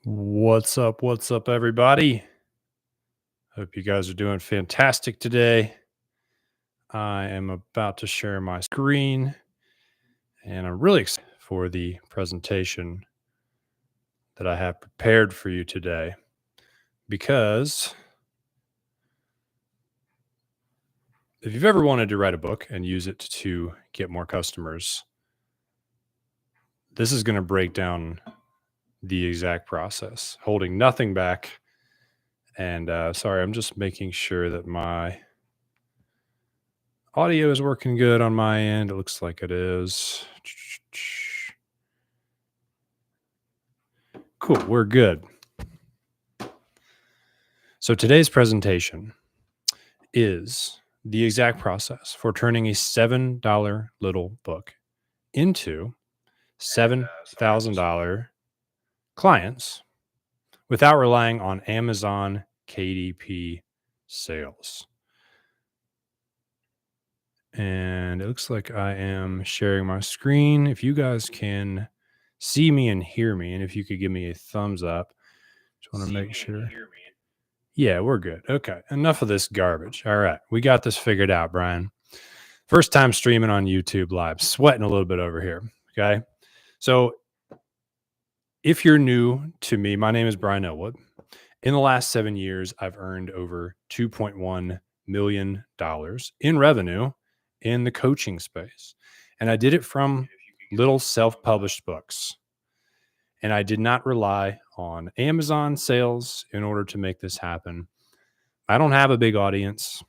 What's up? What's up, everybody? Hope you guys are doing fantastic today. I am about to share my screen and I'm really excited for the presentation that I have prepared for you today because if you've ever wanted to write a book and use it to get more customers, this is going to break down the exact process, holding nothing back. And sorry, I'm just making sure that my audio is working good on my end. It looks like it is. Cool, we're good. So today's presentation is the exact process for turning a $7 little book into $7,000 clients without relying on Amazon KDP sales. And it looks like I am sharing my screen. If you guys can see me and hear me, and if you could give me a thumbs up, just want to make sure. Yeah, we're good. Okay. Enough of this garbage. All right. We got this figured out, Brian. First time streaming on YouTube live, sweating a little bit over here. Okay. So if you're new to me, my name is Brian Elwood. In the last 7 years, I've earned over $2.1 million in revenue in the coaching space. And I did it from little self published books. And I did not rely on Amazon sales in order to make this happen. I don't have a big audience.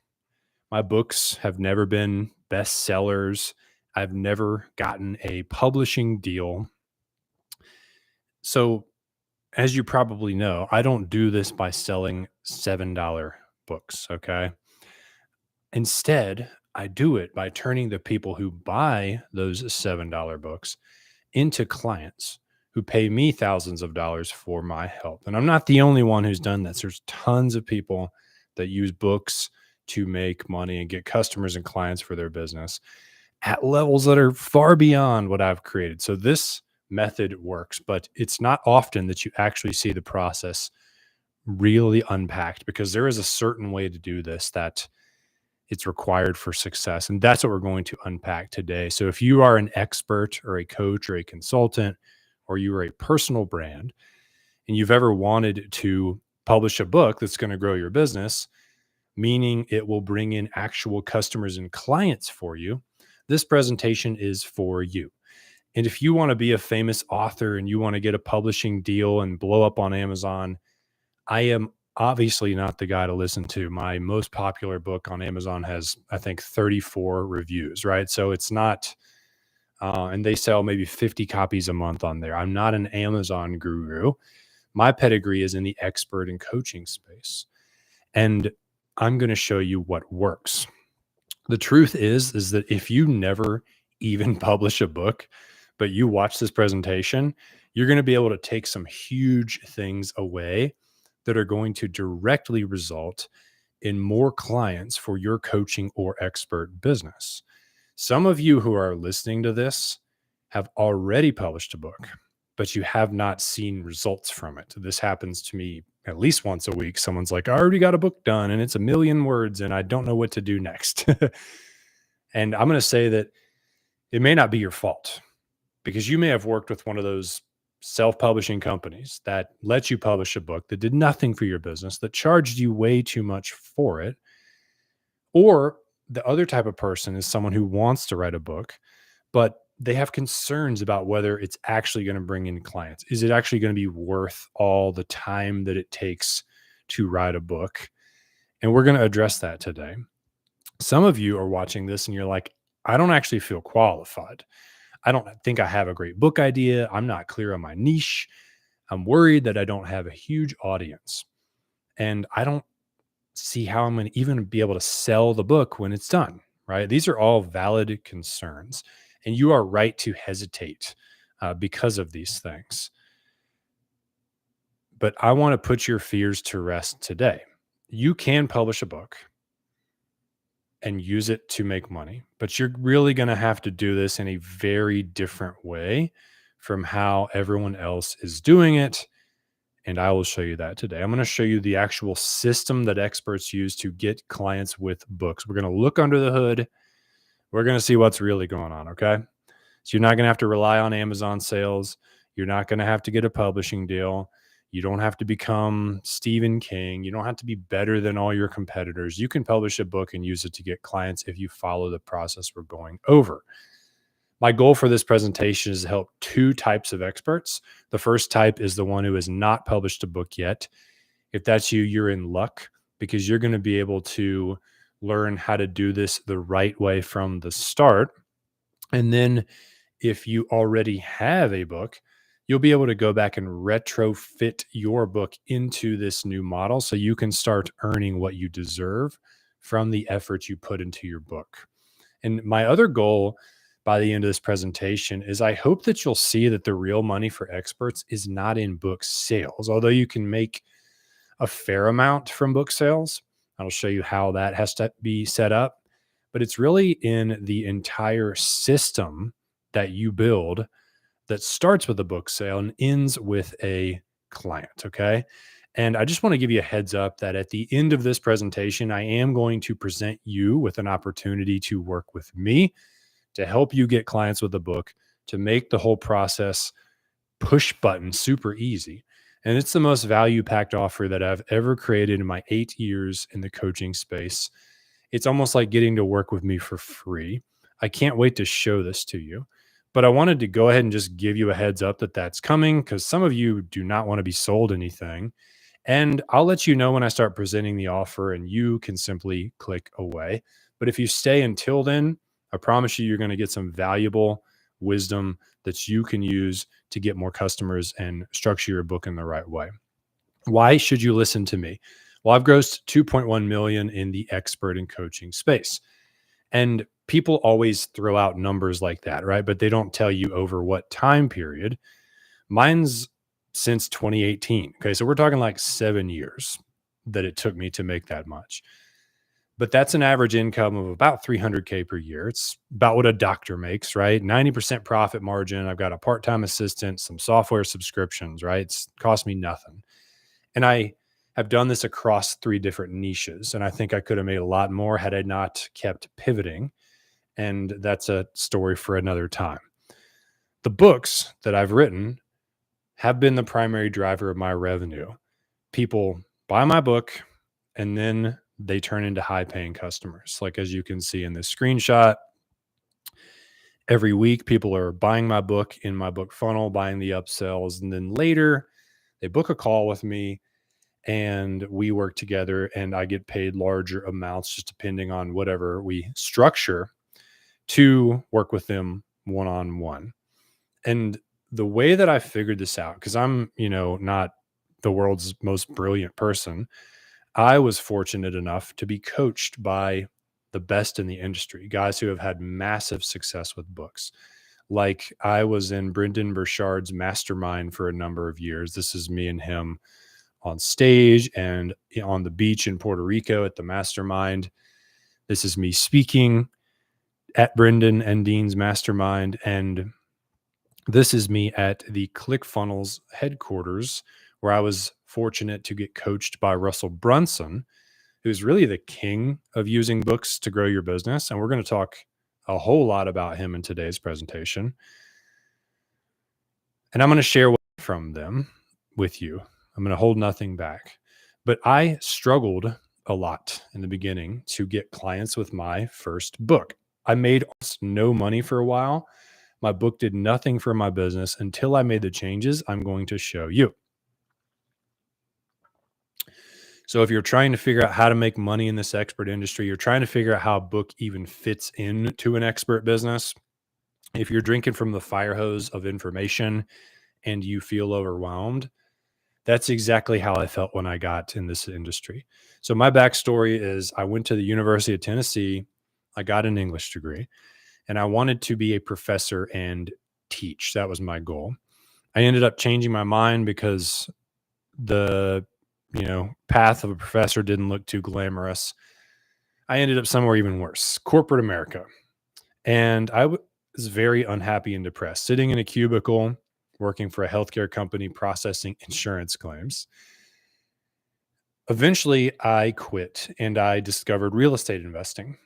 My books have never been bestsellers. I've never gotten a publishing deal. So, as you probably know, I don't do this by selling $7 books. Okay. Instead, I do it by turning the people who buy those $7 books into clients who pay me thousands of dollars for my help. And I'm not the only one who's done this. There's tons of people that use books to make money and get customers and clients for their business at levels that are far beyond what I've created. So this method works, but it's not often that you actually see the process really unpacked because there is a certain way to do this that it's required for success. And that's what we're going to unpack today. So if you are an expert or a coach or a consultant, or you are a personal brand and you've ever wanted to publish a book that's going to grow your business, meaning it will bring in actual customers and clients for you, this presentation is for you. And if you want to be a famous author and you want to get a publishing deal and blow up on Amazon, I am obviously not the guy to listen to. My most popular book on Amazon has, I think, 34 reviews, right? So it's not, and they sell maybe 50 copies a month on there. I'm not an Amazon guru. My pedigree is in the expert and coaching space. And I'm going to show you what works. The truth is that if you never even publish a book, but you watch this presentation, you're going to be able to take some huge things away that are going to directly result in more clients for your coaching or expert business. Some of you who are listening to this have already published a book, but you have not seen results from it. This happens to me at least once a week. Someone's like, I already got a book done and it's 1,000,000 words and I don't know what to do next. And I'm going to say that it may not be your fault because you may have worked with one of those self-publishing companies that let you publish a book that did nothing for your business, that charged you way too much for it. Or the other type of person is someone who wants to write a book, but they have concerns about whether it's actually going to bring in clients. Is it actually going to be worth all the time that it takes to write a book? And we're going to address that today. Some of you are watching this and you're like, I don't actually feel qualified. I don't think I have a great book idea. I'm not clear on my niche. I'm worried that I don't have a huge audience. And I don't see how I'm going to even be able to sell the book when it's done, right? These are all valid concerns. And you are right to hesitate because of these things. But I want to put your fears to rest today. You can publish a book and use it to make money, but you're really going to have to do this in a very different way from how everyone else is doing it. And I will show you that today. I'm going to show you the actual system that experts use to get clients with books. We're going to look under the hood. We're going to see what's really going on. Okay. So you're not going to have to rely on Amazon sales. You're not going to have to get a publishing deal. You don't have to become Stephen King. You don't have to be better than all your competitors. You can publish a book and use it to get clients if you follow the process we're going over. My goal for this presentation is to help two types of experts. The first type is the one who has not published a book yet. If that's you, you're in luck because you're going to be able to learn how to do this the right way from the start. And then if you already have a book, you'll be able to go back and retrofit your book into this new model so you can start earning what you deserve from the effort you put into your book. And my other goal by the end of this presentation is I hope that you'll see that the real money for experts is not in book sales, although you can make a fair amount from book sales. I'll show you how that has to be set up, but it's really in the entire system that you build that starts with a book sale and ends with a client. Okay. And I just want to give you a heads up that at the end of this presentation, I am going to present you with an opportunity to work with me to help you get clients with a book, to make the whole process push button super easy. And it's the most value packed offer that I've ever created in my 8 years in the coaching space. It's almost like getting to work with me for free. I can't wait to show this to you. But I wanted to go ahead and just give you a heads up that that's coming because some of you do not want to be sold anything. And I'll let you know when I start presenting the offer and you can simply click away. But if you stay until then, I promise you, you're going to get some valuable wisdom that you can use to get more customers and structure your book in the right way. Why should you listen to me? Well, I've grossed 2.1 million in the expert and coaching space. And people always throw out numbers like that, right? But they don't tell you over what time period. Mine's since 2018. Okay. So we're talking like 7 years that it took me to make that much. But that's an average income of about 300K per year. It's about what a doctor makes, right? 90% profit margin. I've got a part-time assistant, some software subscriptions, right? It's cost me nothing. And I have done this across 3 different niches. And I think I could have made a lot more had I not kept pivoting. And that's a story for another time. The books that I've written have been the primary driver of my revenue. People buy my book and then they turn into high paying customers. Like, as you can see in this screenshot, every week people are buying my book in my book funnel, buying the upsells. And then later they book a call with me and we work together and I get paid larger amounts just depending on whatever we structure to work with them one-on-one. And the way that I figured this out, because I'm, not the world's most brilliant person, I was fortunate enough to be coached by the best in the industry, guys who have had massive success with books. Like, I was in Brendan Burchard's mastermind for a number of years. This is me and him on stage and on the beach in Puerto Rico at the mastermind. This is me speaking at Brendan and Dean's mastermind. And this is me at the ClickFunnels headquarters, where I was fortunate to get coached by Russell Brunson, who's really the king of using books to grow your business. And we're going to talk a whole lot about him in today's presentation. And I'm going to share from them with you. I'm going to hold nothing back. But I struggled a lot in the beginning to get clients with my first book. I made almost no money for a while. My book did nothing for my business until I made the changes I'm going to show you. So if you're trying to figure out how to make money in this expert industry, you're trying to figure out how a book even fits into an expert business, if you're drinking from the fire hose of information and you feel overwhelmed, that's exactly how I felt when I got in this industry. So my backstory is I went to the University of Tennessee. I got an English degree and I wanted to be a professor and teach. That was my goal. I ended up changing my mind because the path of a professor didn't look too glamorous. I ended up somewhere even worse, corporate America. And I was very unhappy and depressed, sitting in a cubicle working for a healthcare company processing insurance claims. Eventually, I quit and I discovered real estate investing.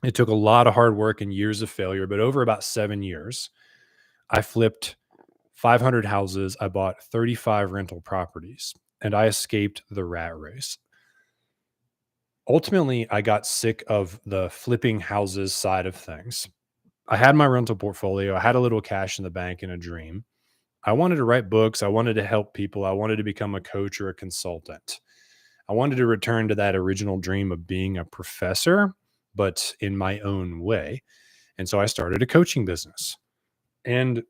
It took a lot of hard work and years of failure, but over about 7 years, I flipped 500 houses. I bought 35 rental properties and I escaped the rat race. Ultimately, I got sick of the flipping houses side of things. I had my rental portfolio, I had a little cash in the bank and a dream. I wanted to write books, I wanted to help people, I wanted to become a coach or a consultant. I wanted to return to that original dream of being a professor, but in my own way. And so I started a coaching business. And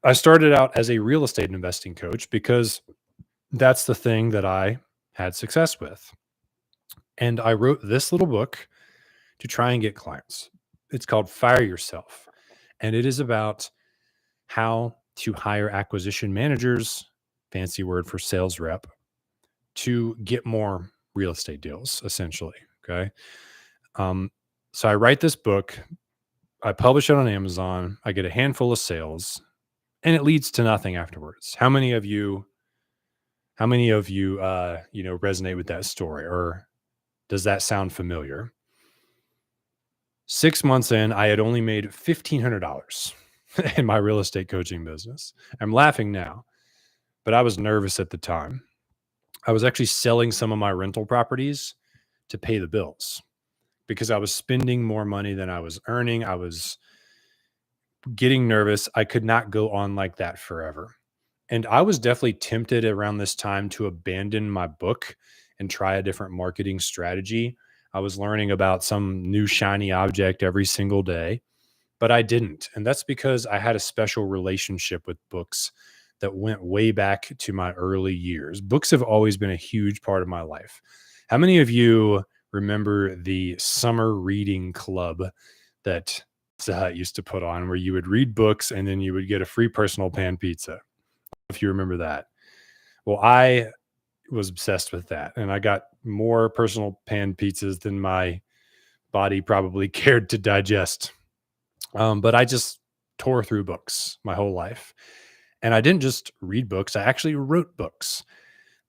I started out as a real estate investing coach because that's the thing that I had success with. And I wrote this little book to try and get clients. It's called Fire Yourself. And it is about how to hire acquisition managers, fancy word for sales rep, to get more real estate deals, essentially. Okay. Um, so I write this book, I publish it on Amazon, I get a handful of sales, and it leads to nothing afterwards. How many of you resonate with that story, or does that sound familiar? 6 months in, I had only made $1,500 in my real estate coaching business. I'm laughing now, but I was nervous at the time. I was actually selling some of my rental properties to pay the bills because I was spending more money than I was earning. I was getting nervous. I could not go on like that forever. And I was definitely tempted around this time to abandon my book and try a different marketing strategy. I was learning about some new shiny object every single day, but I didn't. And that's because I had a special relationship with books that went way back to my early years. Books have always been a huge part of my life. How many of you remember the summer reading club that used to put on, where you would read books and then you would get a free personal pan pizza? If you remember that. Well, I was obsessed with that, and I got more personal pan pizzas than my body probably cared to digest. But I just tore through books my whole life. And I didn't just read books, I actually wrote books.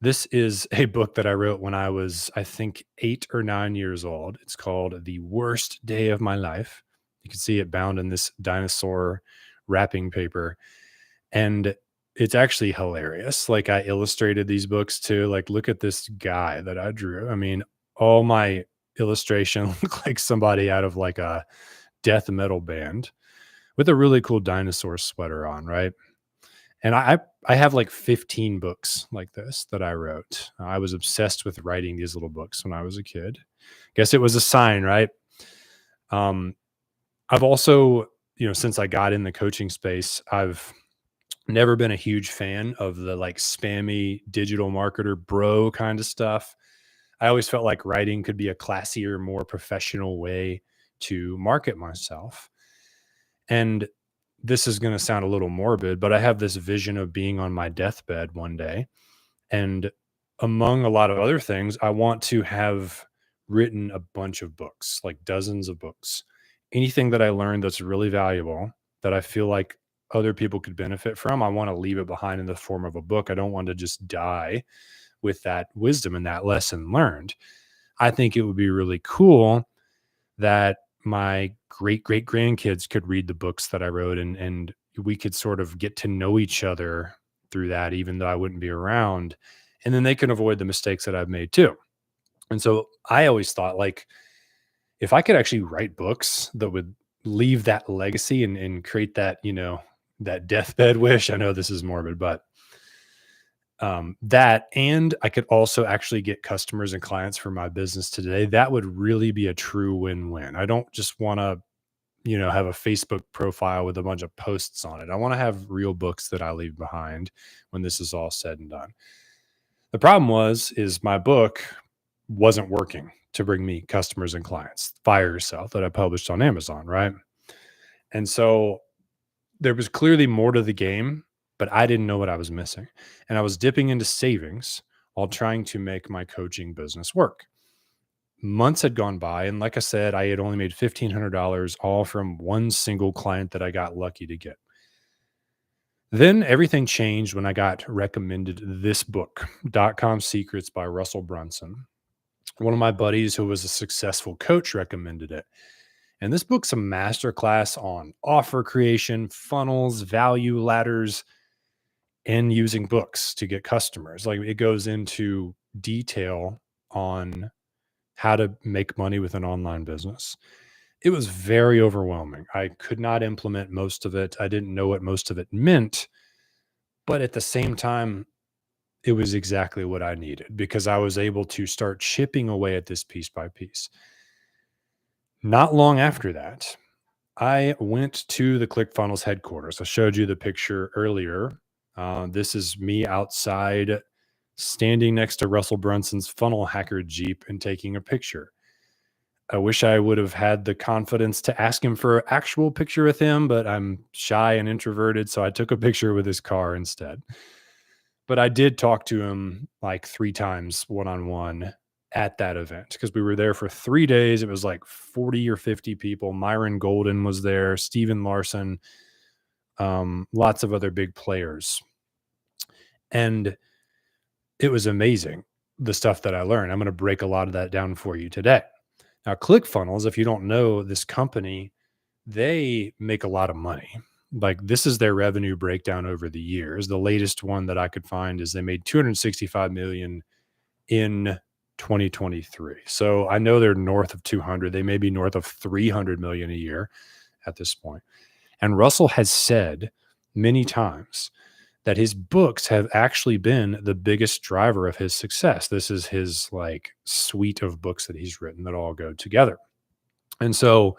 This is a book that I wrote when I was, I think, 8 or 9 years old. It's called The Worst Day of My Life. You can see it bound in this dinosaur wrapping paper. And it's actually hilarious. Like, I illustrated these books too. Like, look at this guy that I drew. I mean, all my illustration look like somebody out of like a death metal band with a really cool dinosaur sweater on, right? And I have like 15 books like this that I wrote. I was obsessed with writing these little books when I was a kid. Guess it was a sign, right? Um, I've also, since I got in the coaching space, I've never been a huge fan of the like spammy digital marketer bro kind of stuff. I always felt like writing could be a classier, more professional way to market myself. And this is going to sound a little morbid, but I have this vision of being on my deathbed one day. And among a lot of other things, I want to have written a bunch of books, like dozens of books. Anything that I learned that's really valuable, that I feel like other people could benefit from, I want to leave it behind in the form of a book. I don't want to just die with that wisdom and that lesson learned. I think it would be really cool that my great great grandkids could read the books that I wrote, and we could sort of get to know each other through that, even though I wouldn't be around. And then they can avoid the mistakes that I've made too. And so I always thought, like, if I could actually write books that would leave that legacy and create that, that deathbed wish. I know this is morbid, but that, and I could also actually get customers and clients for my business today, that would really be a true win-win. I don't just want to, have a Facebook profile with a bunch of posts on it. I want to have real books that I leave behind when this is all said and done. The problem is my book wasn't working to bring me customers and clients. Fire Yourself, that I published on Amazon, right? And so there was clearly more to the game, but I didn't know what I was missing. And I was dipping into savings while trying to make my coaching business work. Months had gone by. And like I said, I had only made $1,500, all from one single client that I got lucky to get. Then everything changed when I got recommended this book, .com Secrets by Russell Brunson. One of my buddies who was a successful coach recommended it. And this book's a masterclass on offer creation, funnels, value ladders, and using books to get customers. Like it goes into detail on how to make money with an online business. It was very overwhelming. I could not implement most of it. I didn't know what most of it meant, but at the same time, it was exactly what I needed because I was able to start chipping away at this piece by piece. Not long after that, I went to the ClickFunnels headquarters. I showed you the picture earlier. This is me outside standing next to Russell Brunson's funnel hacker Jeep and taking a picture. I wish I would have had the confidence to ask him for an actual picture with him, but I'm shy and introverted. So I took a picture with his car instead. But I did talk to him like 3 times one-on-one at that event because we were there for 3 days. It was like 40 or 50 people. Myron Golden was there, Steven Larson, lots of other big players. And it was amazing, the stuff that I learned. I'm going to break a lot of that down for you today. Now, ClickFunnels, if you don't know this company, they make a lot of money. Like this is their revenue breakdown over the years. The latest one that I could find is they made 265 million in 2023. So I know they're north of 200. They may be north of 300 million a year at this point. And Russell has said many times that his books have actually been the biggest driver of his success. This is his like suite of books that he's written that all go together. And so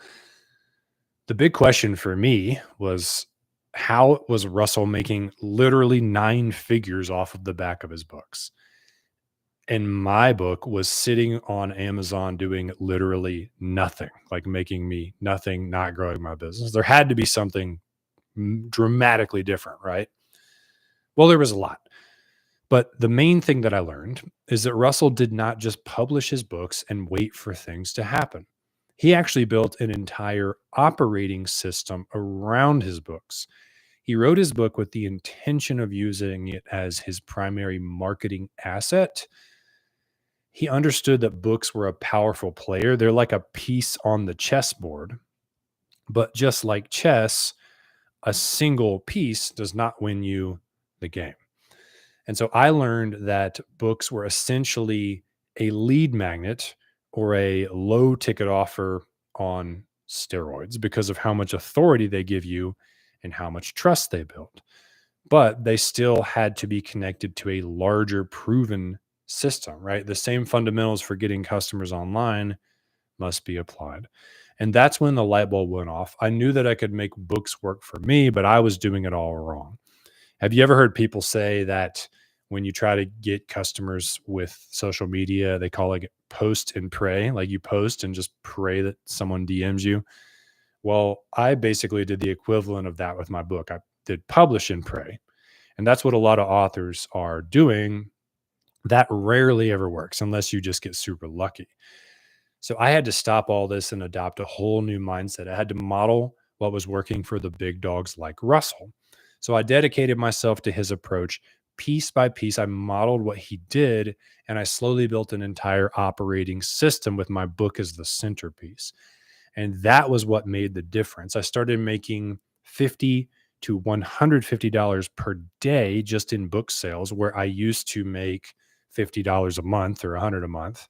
the big question for me was, how was Russell making literally 9 figures off of the back of his books? And my book was sitting on Amazon doing literally nothing, like making me nothing, not growing my business. There had to be something dramatically different, right? Well, there was a lot. But the main thing that I learned is that Russell did not just publish his books and wait for things to happen. He actually built an entire operating system around his books. He wrote his book with the intention of using it as his primary marketing asset. He understood that books were a powerful player. They're like a piece on the chessboard. But just like chess, a single piece does not win you the game. And so I learned that books were essentially a lead magnet or a low ticket offer on steroids because of how much authority they give you and how much trust they build. But they still had to be connected to a larger proven system, right? The same fundamentals for getting customers online must be applied. And that's when the light bulb went off. I knew that I could make books work for me, but I was doing it all wrong. Have you ever heard people say that when you try to get customers with social media, they call it post and pray, like you post and just pray that someone DMs you? Well, I basically did the equivalent of that with my book. I did publish and pray. And that's what a lot of authors are doing. That rarely ever works unless you just get super lucky. So I had to stop all this and adopt a whole new mindset. I had to model what was working for the big dogs like Russell. So I dedicated myself to his approach. Piece by piece, I modeled what he did, and I slowly built an entire operating system with my book as the centerpiece. And that was what made the difference. I started making $50 to $150 per day just in book sales, where I used to make $50 a month or $100 a month.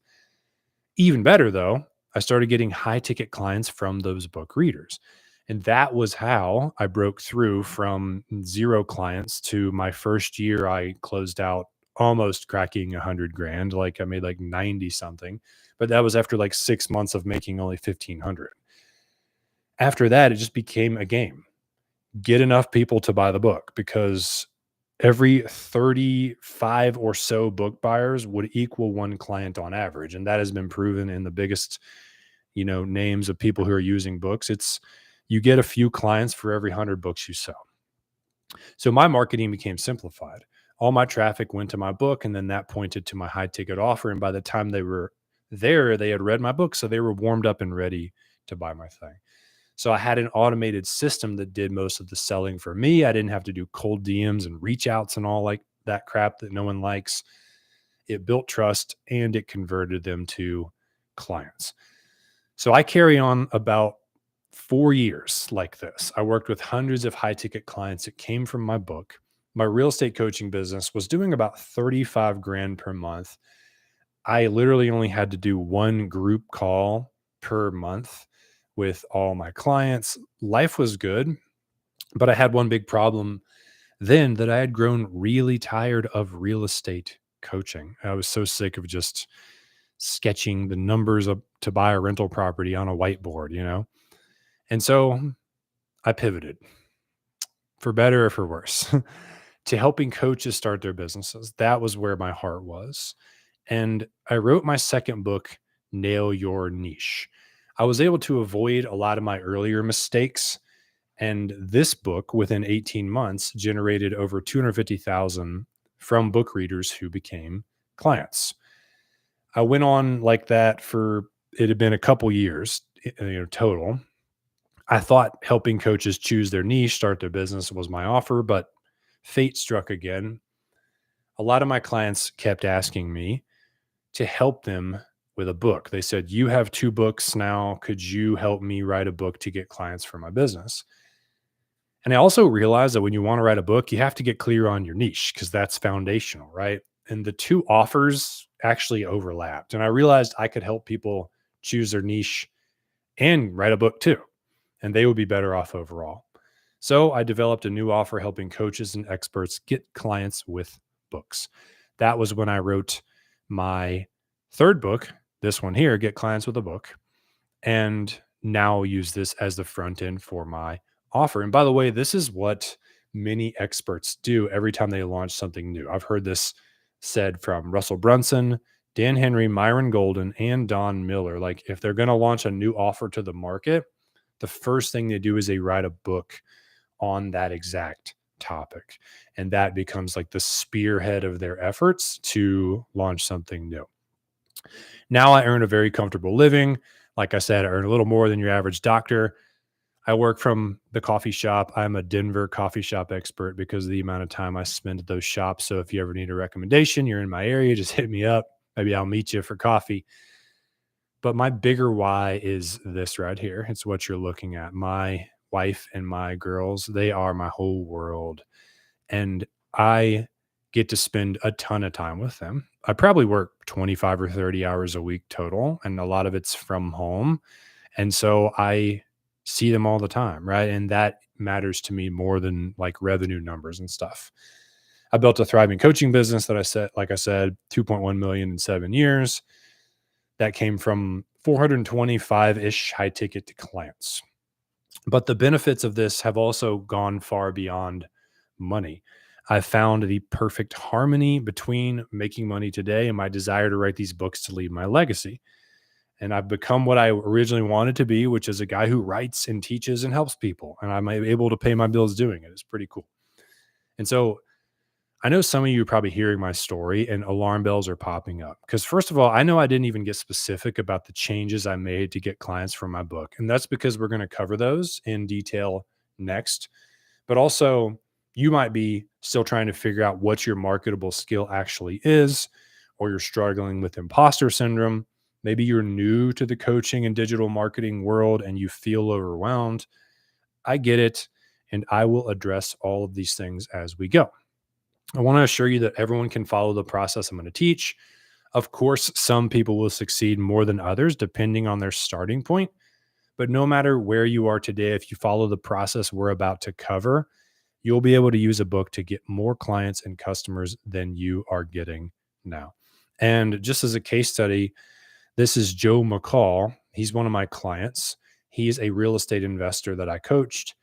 Even better, though, I started getting high ticket clients from those book readers. And that was how I broke through from 0 clients to my first year. I closed out almost cracking 100 grand. Like I made like 90 something, but that was after like 6 months of making only 1,500. After that, it just became a game. Get enough people to buy the book, because every 35 or so book buyers would equal 1 client on average. And that has been proven in the biggest, names of people who are using books. It's, you get a few clients for every 100 books you sell. So my marketing became simplified. All my traffic went to my book, and then that pointed to my high ticket offer. And by the time they were there, they had read my book. So they were warmed up and ready to buy my thing. So I had an automated system that did most of the selling for me. I didn't have to do cold DMs and reach outs and all like that crap that no one likes. It built trust and it converted them to clients. So I carry on about 4 years like this. I worked with hundreds of high ticket clients that came from my book. My real estate coaching business was doing about 35 grand per month. I literally only had to do one group call per month with all my clients. Life was good, but I had one big problem then, that I had grown really tired of real estate coaching. I was so sick of just sketching the numbers up to buy a rental property on a whiteboard. And so I pivoted, for better or for worse, to helping coaches start their businesses. That was where my heart was. And I wrote my second book, Nail Your Niche. I was able to avoid a lot of my earlier mistakes. And this book, within 18 months, generated over 250,000 from book readers who became clients. I went on like that for, it had been a couple years, total. I thought helping coaches choose their niche, start their business was my offer, but fate struck again. A lot of my clients kept asking me to help them with a book. They said, "You have 2 books now. Could you help me write a book to get clients for my business?" And I also realized that when you want to write a book, you have to get clear on your niche because that's foundational, right? And the two offers actually overlapped. And I realized I could help people choose their niche and write a book too, and they would be better off overall. So I developed a new offer helping coaches and experts get clients with books. That was when I wrote my third book, this one here, Get Clients with a Book, and now use this as the front end for my offer. And by the way, this is what many experts do every time they launch something new. I've heard this said from Russell Brunson, Dan Henry, Myron Golden, and Don Miller. Like, if they're going to launch a new offer to the market, the first thing they do is they write a book on that exact topic. And that becomes like the spearhead of their efforts to launch something new. Now I earn a very comfortable living. Like I said, I earn a little more than your average doctor. I work from the coffee shop. I'm a Denver coffee shop expert because of the amount of time I spend at those shops. So if you ever need a recommendation, you're in my area, just hit me up. Maybe I'll meet you for coffee. But my bigger why is this right here. It's what you're looking at. My wife and my girls, they are my whole world. And I get to spend a ton of time with them. I probably work 25 or 30 hours a week total, and a lot of it's from home. And so I see them all the time, right? And that matters to me more than like revenue numbers and stuff. I built a thriving coaching business that I said, like I said, 2.1 million in 7 years. That came from 425-ish high ticket clients. But the benefits of this have also gone far beyond money. I found the perfect harmony between making money today and my desire to write these books to leave my legacy. And I've become what I originally wanted to be, which is a guy who writes and teaches and helps people. And I'm able to pay my bills doing it. It's pretty cool. And so I know some of you are probably hearing my story and alarm bells are popping up. Because, first of all, I know I didn't even get specific about the changes I made to get clients from my book. And that's because we're going to cover those in detail next. But also, you might be still trying to figure out what your marketable skill actually is, or you're struggling with imposter syndrome. Maybe you're new to the coaching and digital marketing world and you feel overwhelmed. I get it. And I will address all of these things as we go. I want to assure you that everyone can follow the process I'm going to teach. Of course, some people will succeed more than others depending on their starting point. But no matter where you are today, if you follow the process we're about to cover, you'll be able to use a book to get more clients and customers than you are getting now. And just as a case study, this is Joe McCall. He's one of my clients. He's a real estate investor that I coached,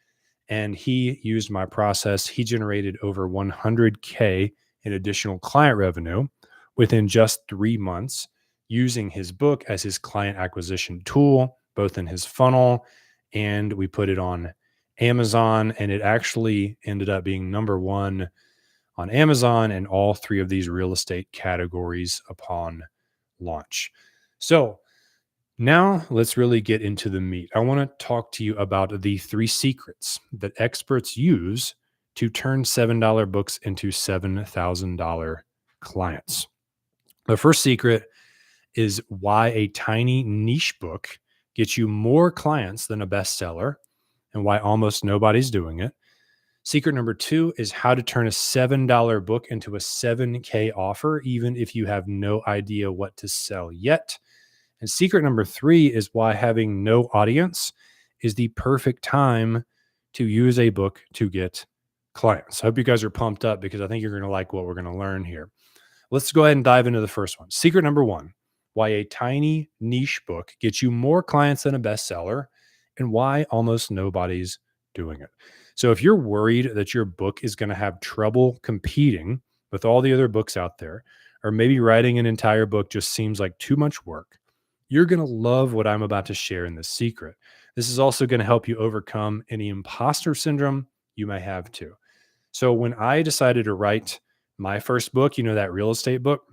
and he used my process. He generated over 100K in additional client revenue within just 3 months using his book as his client acquisition tool, both in his funnel, and we put it on Amazon, and it actually ended up being number one on Amazon in all 3 of these real estate categories upon launch. So Now, let's really get into the meat. I want to talk to you about the three secrets that experts use to turn $7 books into $7,000 clients. The first secret is why a tiny niche book gets you more clients than a bestseller and why almost nobody's doing it. Secret number two is how to turn a $7 book into a 7K offer, even if you have no idea what to sell yet. And secret number three is why having no audience is the perfect time to use a book to get clients. I hope you guys are pumped up because I think you're going to like what we're going to learn here. Let's go ahead and dive into the first one. Secret number one, why a tiny niche book gets you more clients than a bestseller and why almost nobody's doing it. So if you're worried that your book is going to have trouble competing with all the other books out there, or maybe writing an entire book just seems like too much work, you're going to love what I'm about to share in this secret. This is also going to help you overcome any imposter syndrome you may have too. So when I decided to write my first book, that real estate book,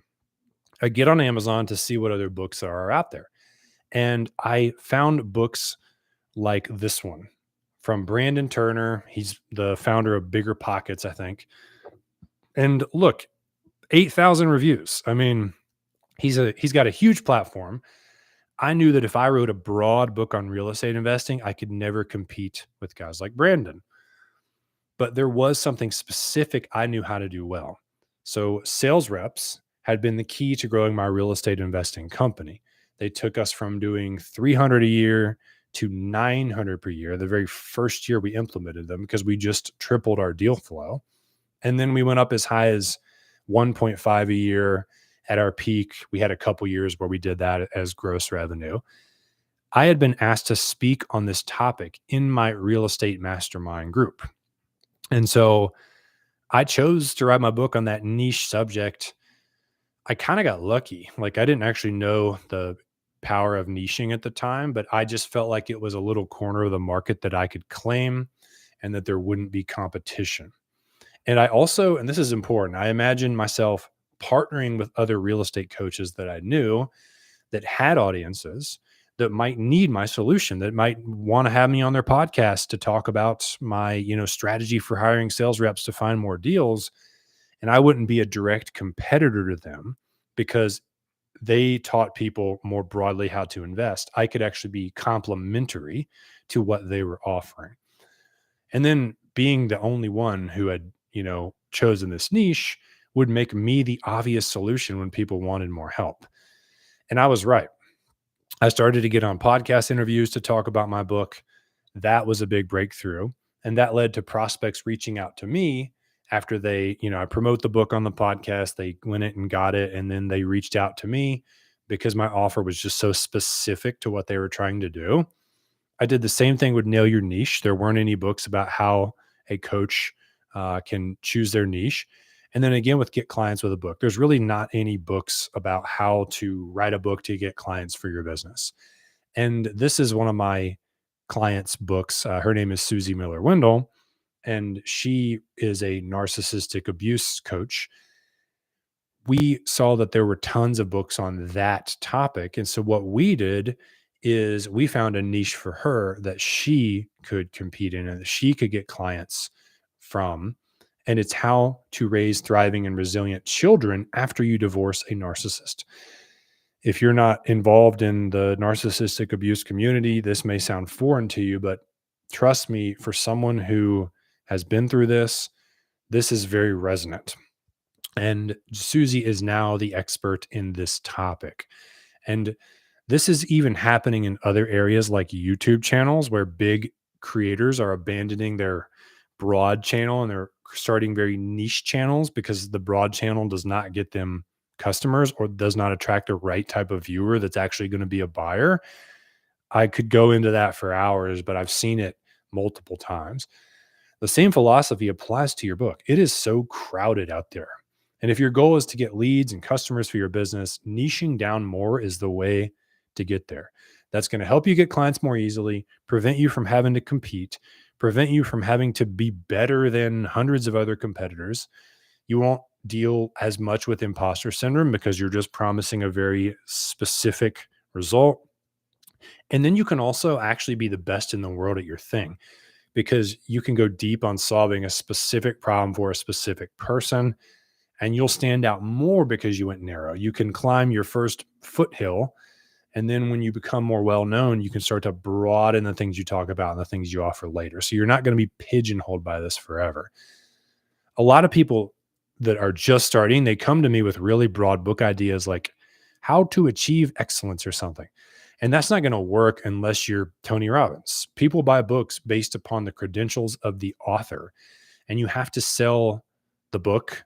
I get on Amazon to see what other books are out there. And I found books like this one from Brandon Turner. He's the founder of Bigger Pockets, I think. And look, 8,000 reviews. I mean, he's got a huge platform. I knew that if I wrote a broad book on real estate investing, I could never compete with guys like Brandon. But there was something specific I knew how to do well. So sales reps had been the key to growing my real estate investing company. They took us from doing 300 a year to 900 per year the very first year we implemented them because we just tripled our deal flow. And then we went up as high as 1.5 a year at our peak. We had a couple years where we did that as gross revenue. I had been asked to speak on this topic in my real estate mastermind group. And so I chose to write my book on that niche subject. I kind of got lucky. Like I didn't actually know the power of niching at the time, but I just felt like it was a little corner of the market that I could claim and that there wouldn't be competition. And I also, and this is important, I imagine myself partnering with other real estate coaches that I knew that had audiences that might need my solution, that might want to have me on their podcast to talk about my, strategy for hiring sales reps to find more deals. And I wouldn't be a direct competitor to them because they taught people more broadly how to invest. I could actually be complementary to what they were offering. And then being the only one who had, chosen this niche would make me the obvious solution when people wanted more help. And I was right. I started to get on podcast interviews to talk about my book. That was a big breakthrough. And that led to prospects reaching out to me after they, I promote the book on the podcast. They went it and got it. And then they reached out to me because my offer was just so specific to what they were trying to do. I did the same thing with Nail Your Niche. There weren't any books about how a coach can choose their niche. And then again, with Get Clients with a Book, there's really not any books about how to write a book to get clients for your business. And this is one of my clients' books. Her name is Susie Miller Wendell, and she is a narcissistic abuse coach. We saw that there were tons of books on that topic. And so what we did is we found a niche for her that she could compete in and that she could get clients from. And it's how to raise thriving and resilient children after you divorce a narcissist. If you're not involved in the narcissistic abuse community, this may sound foreign to you, but trust me, for someone who has been through this is very resonant. And Susie is now the expert in this topic. And this is even happening in other areas like YouTube channels where big creators are abandoning their broad channel and they're starting very niche channels because the broad channel does not get them customers or does not attract the right type of viewer that's actually going to be a buyer. I could go into that for hours, but I've seen it multiple times. The same philosophy applies to your book. It is so crowded out there. And if your goal is to get leads and customers for your business, niching down more is the way to get there. That's going to help you get clients more easily, prevent you from having to compete, prevent you from having to be better than hundreds of other competitors. You won't deal as much with imposter syndrome because you're just promising a very specific result. And then you can also actually be the best in the world at your thing because you can go deep on solving a specific problem for a specific person, and you'll stand out more because you went narrow. You can climb your first foothill, and then when you become more well known, you can start to broaden the things you talk about and the things you offer later. So you're not going to be pigeonholed by this forever. A lot of people that are just starting, they come to me with really broad book ideas like how to achieve excellence or something. And that's not going to work unless you're Tony Robbins. People buy books based upon the credentials of the author, and you have to sell the book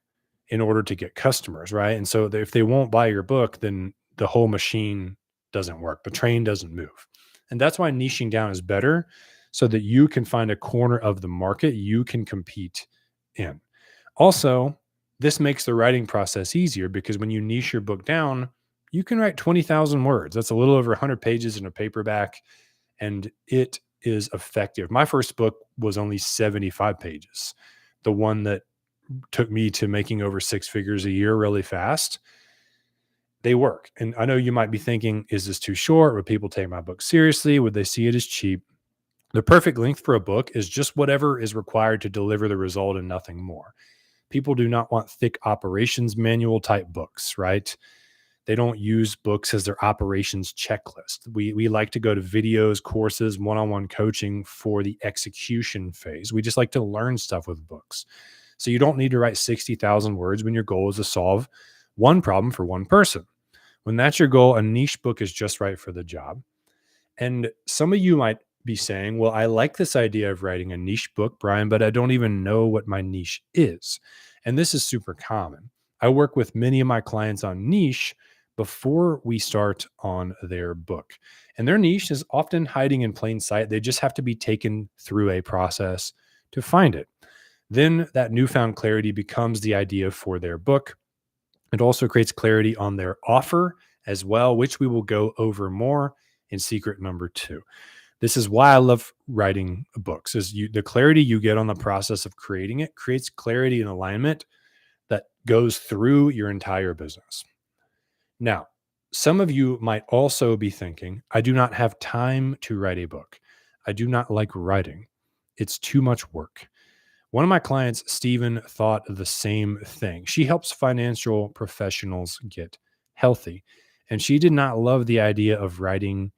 in order to get customers, right? And so if they won't buy your book, then the whole machine doesn't work. The train doesn't move. And that's why niching down is better so that you can find a corner of the market you can compete in. Also, this makes the writing process easier because when you niche your book down, you can write 20,000 words. That's a little over 100 pages in a paperback, and it is effective. My first book was only 75 pages. The one that took me to making over six figures a year really fast, they work. And I know you might be thinking, is this too short? Would people take my book seriously? Would they see it as cheap? The perfect length for a book is just whatever is required to deliver the result and nothing more. People do not want thick operations manual type books, right? They don't use books as their operations checklist. We like to go to videos, courses, one-on-one coaching for the execution phase. We just like to learn stuff with books. So you don't need to write 60,000 words when your goal is to solve one problem for one person. When that's your goal, a niche book is just right for the job. And some of you might be saying, well, I like this idea of writing a niche book, Brian, but I don't even know what my niche is. And this is super common. I work with many of my clients on niche before we start on their book. And their niche is often hiding in plain sight. They just have to be taken through a process to find it. Then that newfound clarity becomes the idea for their book. It also creates clarity on their offer as well, which we will go over more in secret number 2. This is why I love writing books. The clarity you get on the process of creating it creates clarity and alignment that goes through your entire business. Now, some of you might also be thinking, I do not have time to write a book. I do not like writing. It's too much work. One of my clients, Stephen, thought the same thing. She helps financial professionals get healthy, and she did not love the idea of writing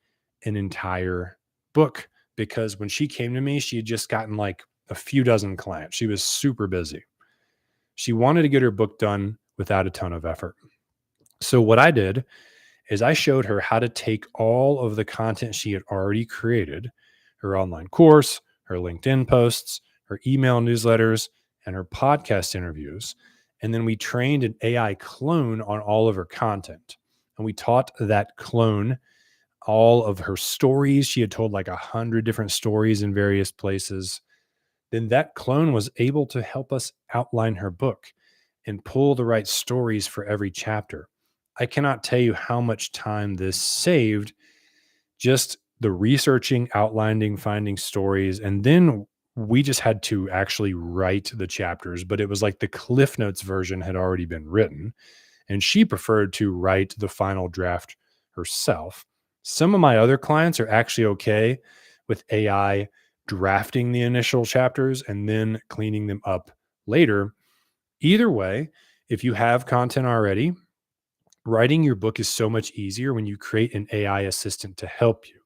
an entire book because when she came to me, she had just gotten like a few dozen clients. She was super busy. She wanted to get her book done without a ton of effort. So what I did is I showed her how to take all of the content she had already created, her online course, her LinkedIn posts, her email newsletters, and her podcast interviews. And then we trained an AI clone on all of her content. And we taught that clone all of her stories. She had told like 100 different stories in various places. Then that clone was able to help us outline her book and pull the right stories for every chapter. I cannot tell you how much time this saved, just the researching, outlining, finding stories. And then we just had to actually write the chapters, but it was like the Cliff Notes version had already been written. And she preferred to write the final draft herself. Some of my other clients are actually okay with AI drafting the initial chapters and then cleaning them up later. Either way, if you have content already, writing your book is so much easier when you create an AI assistant to help you.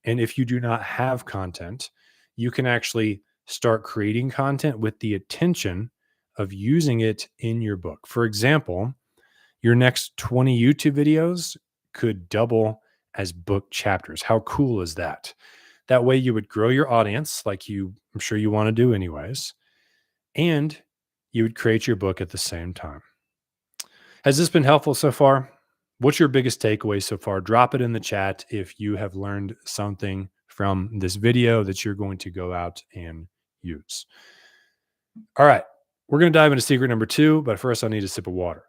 And if you do not have content, you can actually start creating content with the intention of using it in your book. For example, your next 20 YouTube videos could double as book chapters. How cool is that? That way you would grow your audience I'm sure you want to do anyways, and you would create your book at the same time. Has this been helpful so far? What's your biggest takeaway so far? Drop it in the chat if you have learned something from this video that you're going to go out and use. All right, we're going to dive into secret number 2, but first I need a sip of water.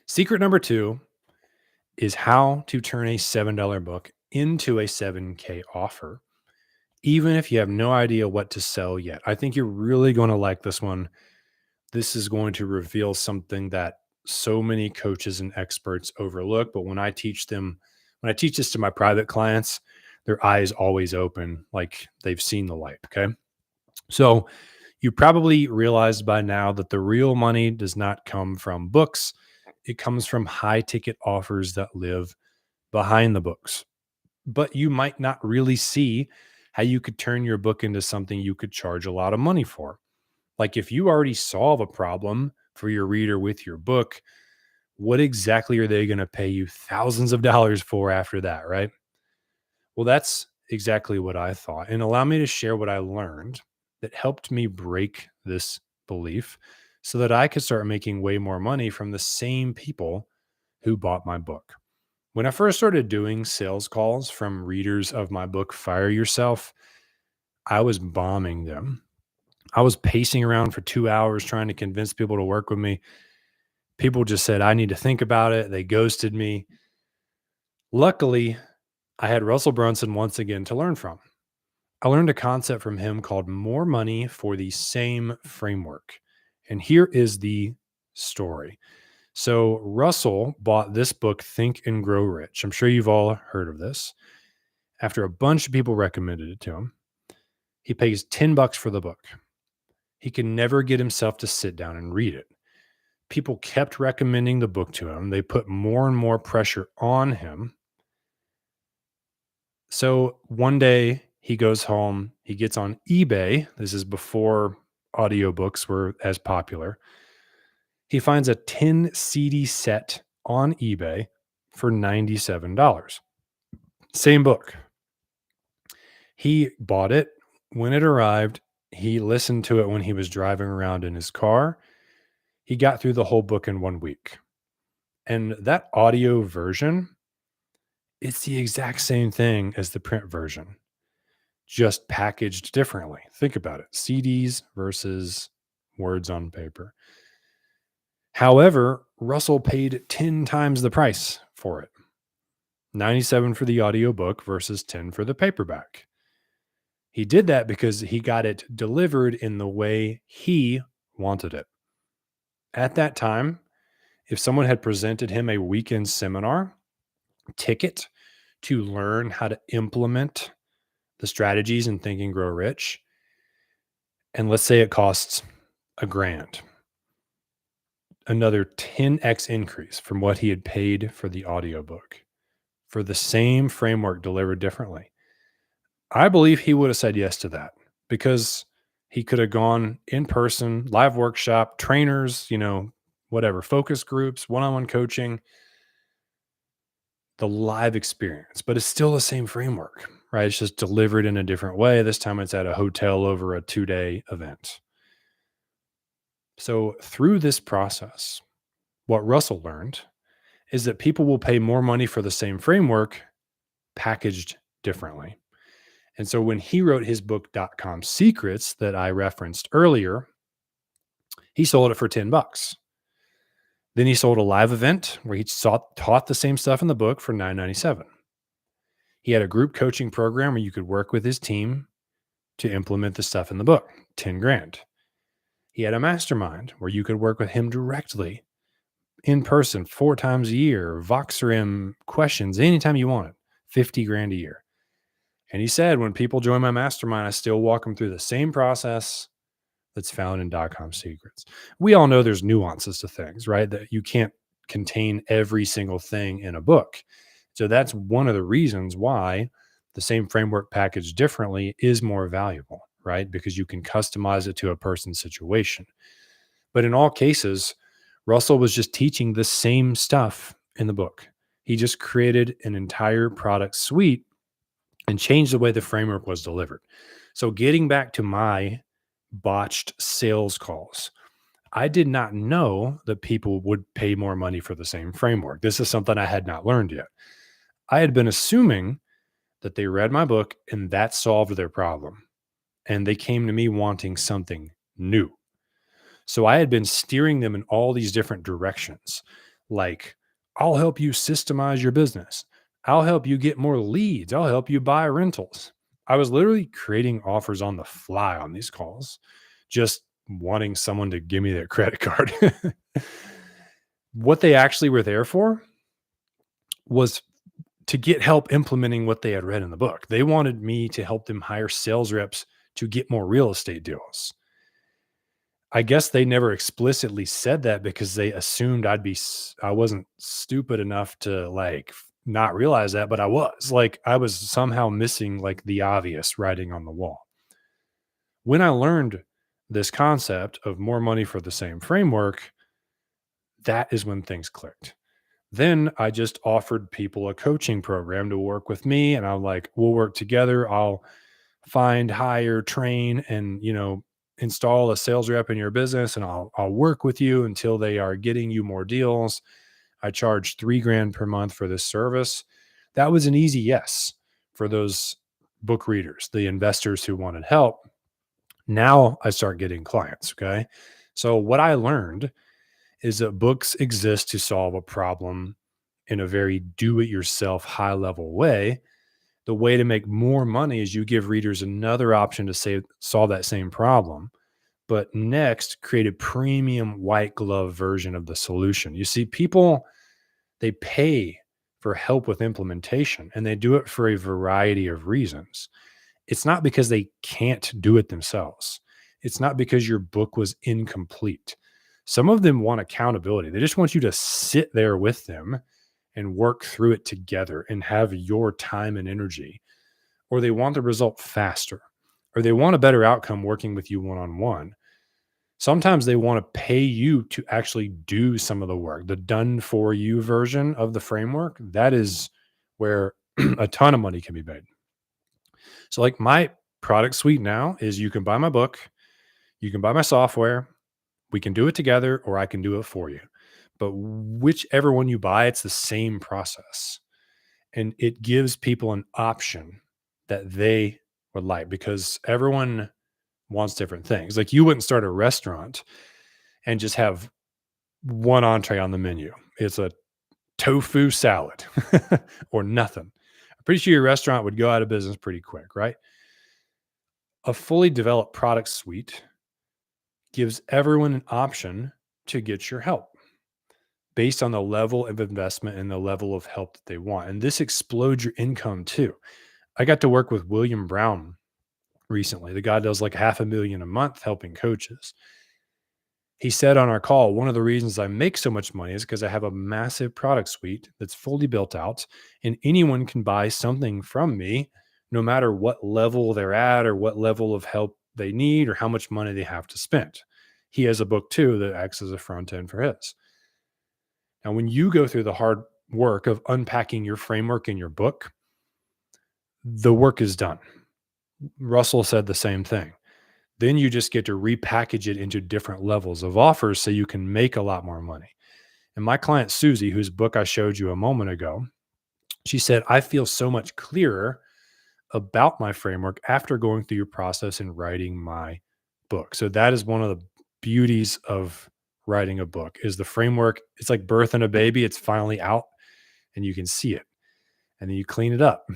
Secret number 2 is how to turn a $7 book into a $7K offer, even if you have no idea what to sell yet. I think you're really going to like this one. This is going to reveal something that so many coaches and experts overlook. But when I teach this to my private clients, their eyes always open, like they've seen the light. Okay. So you probably realized by now that the real money does not come from books. It comes from high ticket offers that live behind the books. But you might not really see how you could turn your book into something you could charge a lot of money for. Like if you already solve a problem for your reader with your book, what exactly are they going to pay you thousands of dollars for after that, right? Well, that's exactly what I thought. And allow me to share what I learned that helped me break this belief so that I could start making way more money from the same people who bought my book. When I first started doing sales calls from readers of my book, Fire Yourself, I was bombing them. I was pacing around for 2 hours trying to convince people to work with me. People just said, I need to think about it. They ghosted me. Luckily, I had Russell Brunson once again to learn from. I learned a concept from him called more money for the same framework. And here is the story. So, Russell bought this book, Think and Grow Rich. I'm sure you've all heard of this. After a bunch of people recommended it to him, he pays $10 for the book. He can never get himself to sit down and read it. People kept recommending the book to him. They put more and more pressure on him. So one day he goes home, he gets on eBay. This is before audiobooks were as popular. He finds a 10 CD set on eBay for $97. Same book. He bought it. When it arrived, he listened to it when he was driving around in his car. He got through the whole book in 1 week. And that audio version, it's the exact same thing as the print version, just packaged differently. Think about it. CDs versus words on paper. However, Russell paid 10 times the price for it. 97 for the audiobook versus 10 for the paperback. He did that because he got it delivered in the way he wanted it. At that time, if someone had presented him a weekend seminar ticket to learn how to implement the strategies in Think and Grow Rich, and let's say it costs $1,000, another 10x increase from what he had paid for the audiobook for the same framework delivered differently, I believe he would have said yes to that because he could have gone in person, live workshop, trainers, whatever, focus groups, one-on-one coaching, the live experience, but it's still the same framework, right? It's just delivered in a different way. This time it's at a hotel over a 2-day event. So through this process, what Russell learned is that people will pay more money for the same framework packaged differently. And so when he wrote his book, .com Secrets, that I referenced earlier, he sold it for $10. Then he sold a live event where he taught the same stuff in the book for $9.97. He had a group coaching program where you could work with his team to implement the stuff in the book, 10 grand. He had a mastermind where you could work with him directly in person 4 times a year, Voxer questions anytime you wanted, 50 grand a year. And he said, when people join my mastermind, I still walk them through the same process that's found in .com Secrets. We all know there's nuances to things, right? That you can't contain every single thing in a book. So that's one of the reasons why the same framework packaged differently is more valuable, right? Because you can customize it to a person's situation. But in all cases, Russell was just teaching the same stuff in the book. He just created an entire product suite and changed the way the framework was delivered. So getting back to my botched sales calls, I did not know that people would pay more money for the same framework. This is something I had not learned yet. I had been assuming that they read my book and that solved their problem. And they came to me wanting something new. So I had been steering them in all these different directions. Like, I'll help you systemize your business. I'll help you get more leads. I'll help you buy rentals. I was literally creating offers on the fly on these calls, just wanting someone to give me their credit card. What they actually were there for was to get help implementing what they had read in the book. They wanted me to help them hire sales reps to get more real estate deals. I guess they never explicitly said that because they assumed I wasn't stupid enough to not realize that, but I was. Like I was somehow missing like the obvious writing on the wall. When I learned this concept of more money for the same framework, that is when things clicked. Then I just offered people a coaching program to work with me, and I'm like, we'll work together. I'll find, hire, train, and install a sales rep in your business, and I'll work with you until they are getting you more deals. I charge 3 grand per month for this service. That was an easy yes for those book readers, the investors who wanted help. Now I start getting clients. Okay. So what I learned is that books exist to solve a problem in a very do it yourself, high level way. The way to make more money is you give readers another option to solve that same problem, but next create a premium white glove version of the solution. You see, people, they pay for help with implementation and they do it for a variety of reasons. It's not because they can't do it themselves. It's not because your book was incomplete. Some of them want accountability. They just want you to sit there with them and work through it together and have your time and energy. Or they want the result faster, or they want a better outcome working with you one on one. Sometimes they want to pay you to actually do some of the work. The done for you version of the framework, that is where a ton of money can be made. So, like my product suite now is you can buy my book, you can buy my software, we can do it together, or I can do it for you. But whichever one you buy, it's the same process. And it gives people an option that they would like because everyone wants different things. Like you wouldn't start a restaurant and just have one entree on the menu. It's a tofu salad or nothing. I'm pretty sure your restaurant would go out of business pretty quick, right? A fully developed product suite gives everyone an option to get your help based on the level of investment and the level of help that they want. And this explodes your income too. I got to work with William Brown recently. The guy does like 500,000 a month helping coaches. He said on our call, one of the reasons I make so much money is because I have a massive product suite that's fully built out and anyone can buy something from me no matter what level they're at or what level of help they need or how much money they have to spend. He has a book too that acts as a front end for his. Now, when you go through the hard work of unpacking your framework in your book, the work is done. Russell said the same thing. Then you just get to repackage it into different levels of offers so you can make a lot more money. And my client, Susie, whose book I showed you a moment ago, she said, I feel so much clearer about my framework after going through your process and writing my book. So that is one of the beauties of writing a book is the framework. It's like birthing a baby. It's finally out and you can see it and then you clean it up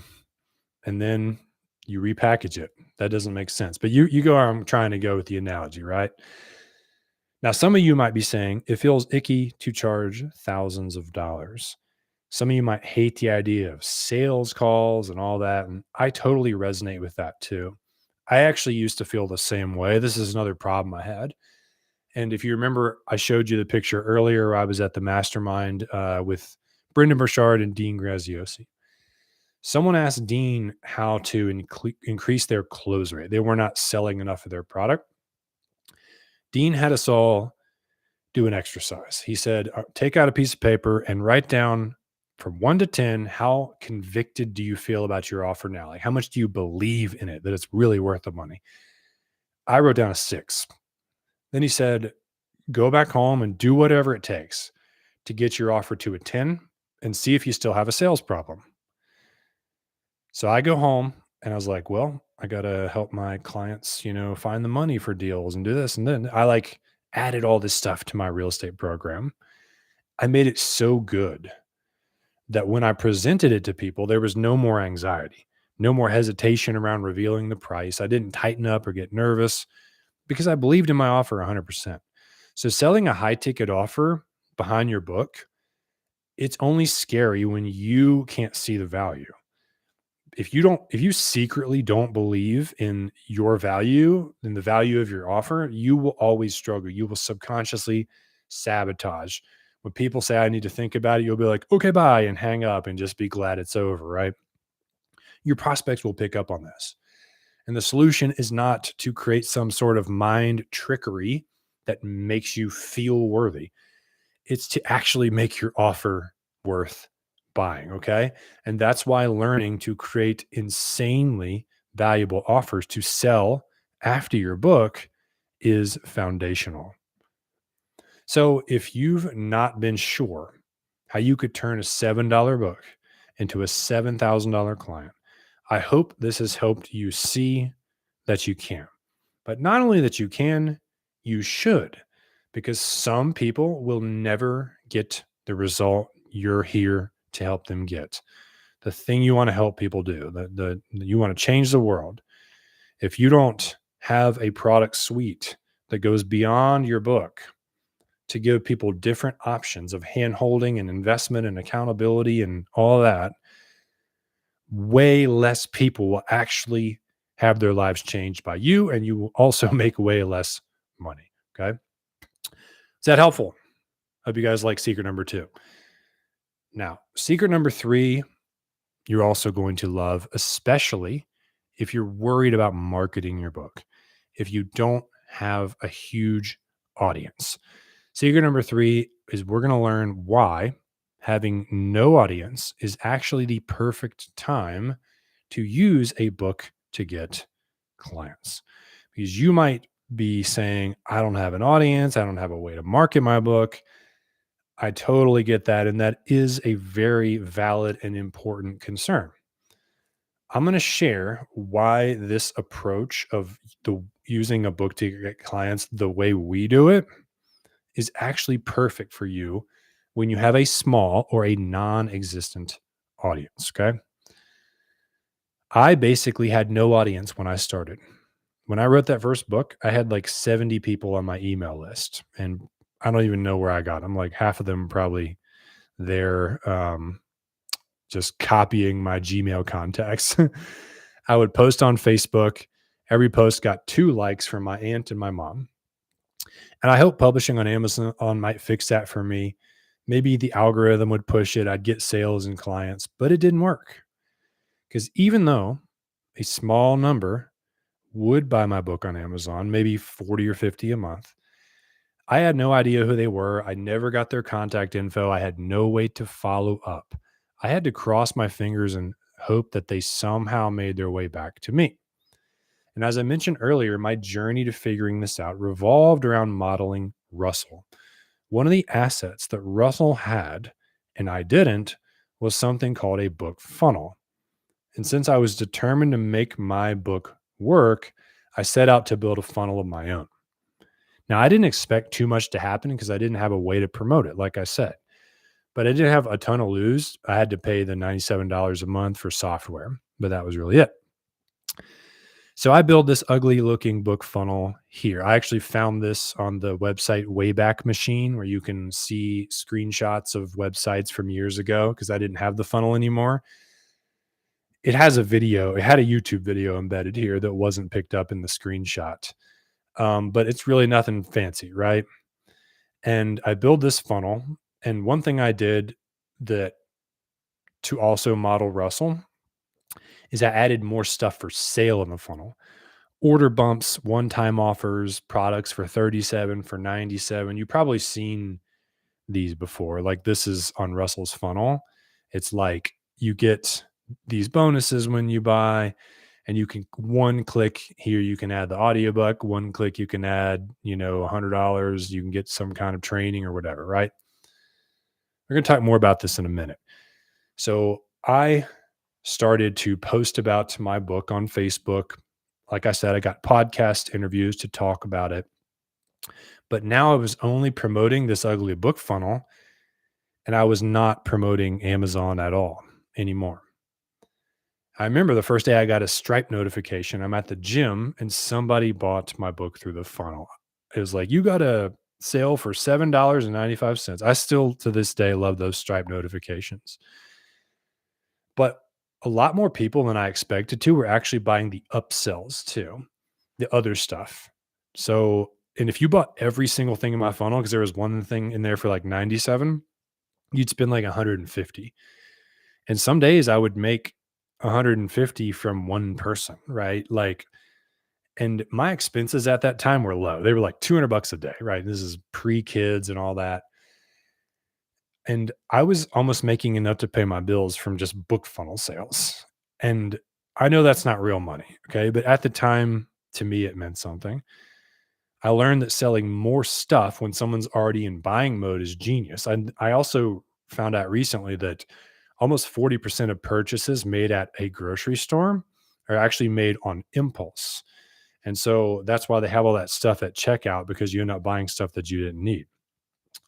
and then you repackage it. That doesn't make sense, but you go where I'm trying to go with the analogy, right? Now, some of you might be saying it feels icky to charge thousands of dollars. Some of you might hate the idea of sales calls and all that. And I totally resonate with that too. I actually used to feel the same way. This is another problem I had. And if you remember, I showed you the picture earlier. I was at the mastermind with Brendan Burchard and Dean Graziosi. Someone asked Dean how to increase their close rate. They were not selling enough of their product. Dean had us all do an exercise. He said, take out a piece of paper and write down from 1 to 10, how convicted do you feel about your offer now? Like, how much do you believe in it, that it's really worth the money? I wrote down a 6. Then he said, go back home and do whatever it takes to get your offer to a 10 and see if you still have a sales problem. So I go home and I was like, well, I got to help my clients, find the money for deals and do this. And then I added all this stuff to my real estate program. I made it so good that when I presented it to people, there was no more anxiety, no more hesitation around revealing the price. I didn't tighten up or get nervous because I believed in my offer 100%. So selling a high ticket offer behind your book, it's only scary when you can't see the value. If you secretly don't believe in your value and the value of your offer, you will always struggle. You will subconsciously sabotage. When people say, I need to think about it, you'll be like, okay, bye, and hang up and just be glad it's over, right? Your prospects will pick up on this. And the solution is not to create some sort of mind trickery that makes you feel worthy. It's to actually make your offer worth buying. Okay. And that's why learning to create insanely valuable offers to sell after your book is foundational. So if you've not been sure how you could turn a $7 book into a $7,000 client, I hope this has helped you see that you can. But not only that you can, you should, because some people will never get the result you're here to help them get. The thing you want to help people do, you want to change the world. If you don't have a product suite that goes beyond your book to give people different options of hand holding and investment and accountability and all that, way less people will actually have their lives changed by you, and you will also make way less money. Okay. Is that helpful? Hope you guys like secret number 2. Now, secret number 3, you're also going to love, especially if you're worried about marketing your book, if you don't have a huge audience. Secret number 3 is we're going to learn why having no audience is actually the perfect time to use a book to get clients. Because you might be saying, I don't have an audience, I don't have a way to market my book. I totally get that. And that is a very valid and important concern. I'm going to share why this approach of the using a book to get clients the way we do it is actually perfect for you when you have a small or a non-existent audience. Okay. I basically had no audience when I started. When I wrote that first book, I had like 70 people on my email list, and I don't even know where I got them. Like half of them probably there, just copying my Gmail contacts. I would post on Facebook. Every post got 2 likes from my aunt and my mom. And I hope publishing on Amazon might fix that for me. Maybe the algorithm would push it. I'd get sales and clients, but it didn't work. Because even though a small number would buy my book on Amazon, maybe 40 or 50 a month, I had no idea who they were. I never got their contact info. I had no way to follow up. I had to cross my fingers and hope that they somehow made their way back to me. And as I mentioned earlier, my journey to figuring this out revolved around modeling Russell. One of the assets that Russell had and I didn't was something called a book funnel. And since I was determined to make my book work, I set out to build a funnel of my own. Now, I didn't expect too much to happen because I didn't have a way to promote it, like I said, but I didn't have a ton to lose. I had to pay the $97 a month for software, but that was really it. So I built this ugly looking book funnel here. I actually found this on the website Wayback Machine, where you can see screenshots of websites from years ago because I didn't have the funnel anymore. It has a video. It had a YouTube video embedded here that wasn't picked up in the screenshot. But it's really nothing fancy, right? And I built this funnel. And one thing I did that to also model Russell is I added more stuff for sale in the funnel. Order bumps, one-time offers, products for 37, for 97. You've probably seen these before. Like this is on Russell's funnel. It's like you get these bonuses when you buy, and you can one click here, you can add the audiobook, one click you can add, $100, you can get some kind of training or whatever, right? We're going to talk more about this in a minute. So I started to post about my book on Facebook. Like I said, I got podcast interviews to talk about it. But now I was only promoting this ugly book funnel, and I was not promoting Amazon at all anymore. I remember the first day I got a Stripe notification. I'm at the gym and somebody bought my book through the funnel. It was like, you got a sale for $7.95. I still to this day love those Stripe notifications. But a lot more people than I expected to were actually buying the upsells too, the other stuff. So, and if you bought every single thing in my funnel, because there was one thing in there for like 97, you'd spend like 150. And some days I would make 150 from one person, right? Like, and my expenses at that time were low. They were like $200 a day, right? This is pre kids and all that. And I was almost making enough to pay my bills from just book funnel sales. And I know that's not real money. Okay. But at the time, to me, it meant something. I learned that selling more stuff when someone's already in buying mode is genius. I also found out recently that almost 40% of purchases made at a grocery store are actually made on impulse. And so that's why they have all that stuff at checkout because you end up buying stuff that you didn't need.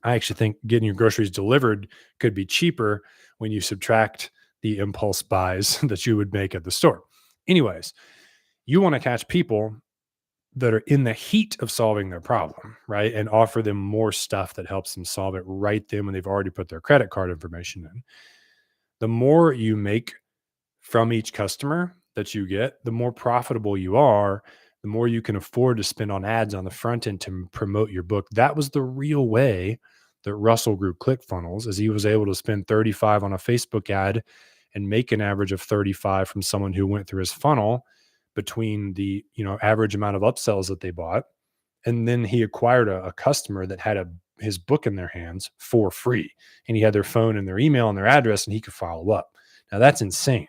I actually think getting your groceries delivered could be cheaper when you subtract the impulse buys that you would make at the store. Anyways, you want to catch people that are in the heat of solving their problem, right? And offer them more stuff that helps them solve it right then when they've already put their credit card information in. The more you make from each customer that you get, the more profitable you are, the more you can afford to spend on ads on the front end to promote your book. That was the real way that Russell grew ClickFunnels, as he was able to spend 35 on a Facebook ad and make an average of 35 from someone who went through his funnel between the, average amount of upsells that they bought. And then he acquired a customer that had his book in their hands for free. And he had their phone and their email and their address, and he could follow up. Now that's insane.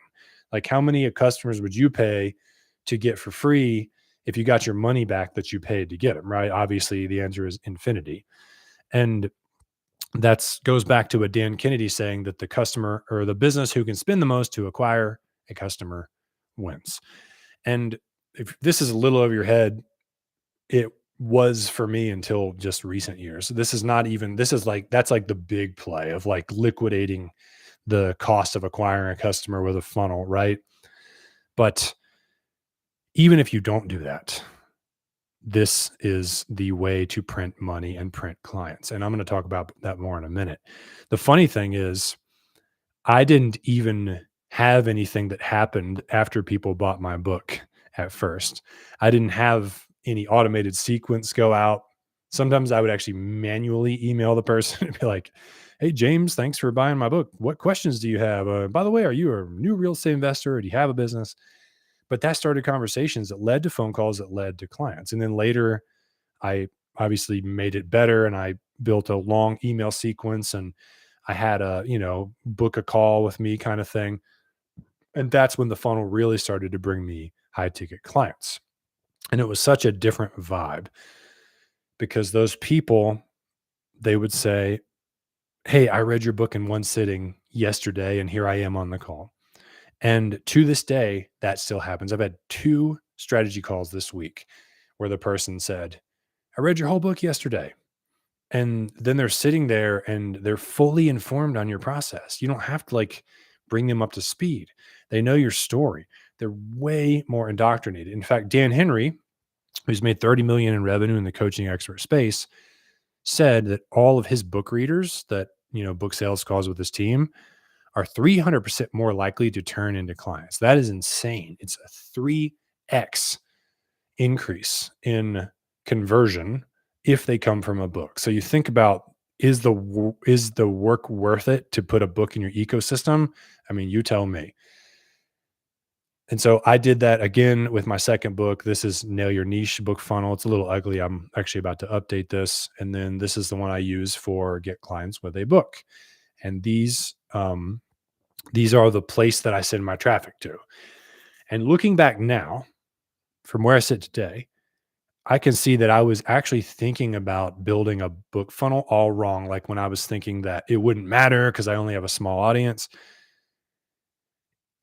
Like, how many customers would you pay to get for free if you got your money back that you paid to get them, right? Obviously, the answer is infinity. And that's goes back to what Dan Kennedy saying that the customer or the business who can spend the most to acquire a customer wins. And if this is a little over your head, it was for me until just recent years. This is not even, this is like, that's like the big play of like liquidating the cost of acquiring a customer with a funnel, right? But even if you don't do that, this is the way to print money and print clients. And I'm going to talk about that more in a minute. The funny thing is, I didn't even have anything that happened after people bought my book at first. I didn't have any automated sequence go out. Sometimes I would actually manually email the person and be like, "Hey, James, thanks for buying my book. What questions do you have? By the way, are you a new real estate investor or do you have a business?" But that started conversations that led to phone calls that led to clients. And then later, I obviously made it better and I built a long email sequence and I had a, book a call with me kind of thing. And that's when the funnel really started to bring me high ticket clients. And it was such a different vibe because those people, they would say, "Hey, I read your book in one sitting yesterday and here I am on the call." And to this day, that still happens. I've had 2 strategy calls this week where the person said, "I read your whole book yesterday." And then they're sitting there and they're fully informed on your process. You don't have to like bring them up to speed. They know your story. They're way more indoctrinated. In fact, Dan Henry, who's made 30 million in revenue in the coaching expert space, said that all of his book readers that, book sales calls with his team are 300% more likely to turn into clients. That is insane. It's a 3x increase in conversion if they come from a book. So you think about, is the work worth it to put a book in your ecosystem? I mean, you tell me. And so I did that again with my second book. This is Nail Your Niche book funnel. It's a little ugly. I'm actually about to update this. And then this is the one I use for get clients with a book. And these are the place that I send my traffic to. And looking back now, from where I sit today, I can see that I was actually thinking about building a book funnel all wrong. Like when I was thinking that it wouldn't matter because I only have a small audience.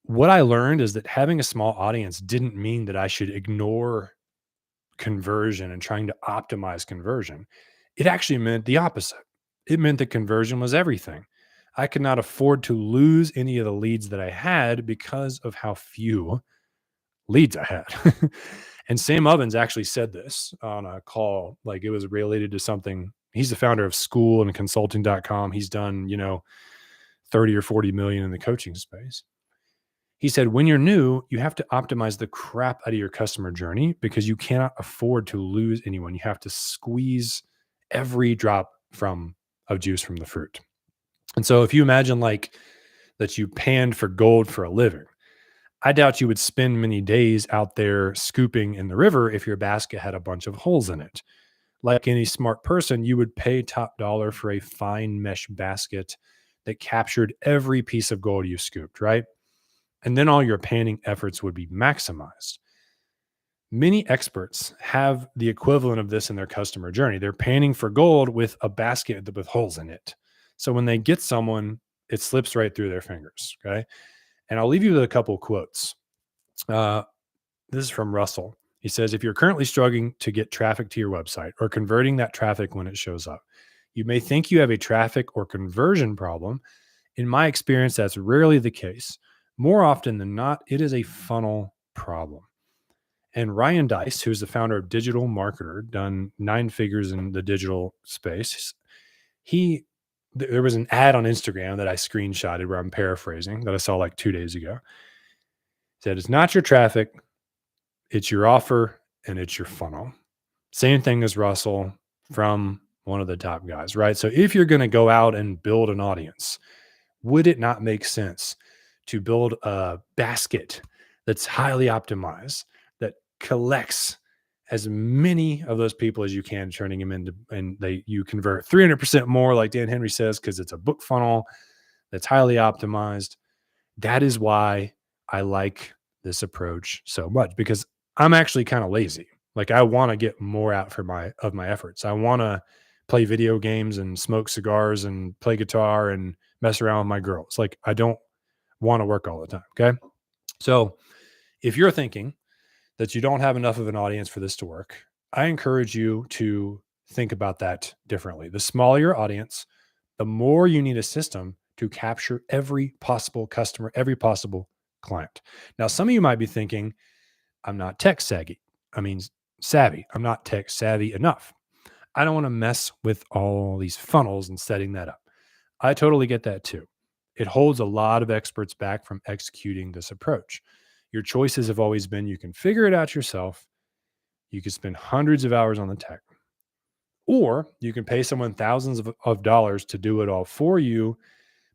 What I learned is that having a small audience didn't mean that I should ignore conversion and trying to optimize conversion. It actually meant the opposite. It meant that conversion was everything. I could not afford to lose any of the leads that I had because of how few leads I had. And Sam Ovens actually said this on a call, like it was related to something He's the founder of school and consulting.com. He's done, 30 or 40 million in the coaching space. He said, when you're new, you have to optimize the crap out of your customer journey because you cannot afford to lose anyone. You have to squeeze every drop of juice from the fruit. And so if you imagine like that you panned for gold for a living, I doubt you would spend many days out there scooping in the river if your basket had a bunch of holes in it. Like any smart person, you would pay top dollar for a fine mesh basket that captured every piece of gold you scooped, right? And then all your panning efforts would be maximized. Many experts have the equivalent of this in their customer journey. They're panning for gold with a basket with holes in it. So when they get someone, it slips right through their fingers. Okay. And I'll leave you with a couple quotes. This is from Russell. He says, if you're currently struggling to get traffic to your website or converting that traffic when it shows up, you may think you have a traffic or conversion problem. In my experience, that's rarely the case. More often than not, it is a funnel problem. And Ryan Deiss, who's the founder of Digital Marketer, done 9 figures in the digital space, there was an ad on Instagram that I screenshotted where I'm paraphrasing that I saw like 2 days ago. It said, it's not your traffic, it's your offer, and it's your funnel. Same thing as Russell from one of the top guys, right? So if you're going to go out and build an audience, would it not make sense to build a basket that's highly optimized that collects as many of those people as you can, turning them into, and you convert 300% more, like Dan Henry says, because it's a book funnel that's highly optimized. That is why I like this approach so much, because I'm actually kind of lazy. Like I want to get more out of my efforts. I want to play video games and smoke cigars and play guitar and mess around with my girls. Like I don't want to work all the time. Okay. So if you're thinking that you don't have enough of an audience for this to work, I encourage you to think about that differently. The smaller your audience, the more you need a system to capture every possible customer, every possible client. Now, some of you might be thinking, I'm not tech savvy. Savvy. I'm not tech savvy enough. I don't want to mess with all these funnels and setting that up. I totally get that too. It holds a lot of experts back from executing this approach. Your choices have always been you can figure it out yourself, you can spend hundreds of hours on the tech, or you can pay someone thousands of dollars to do it all for you,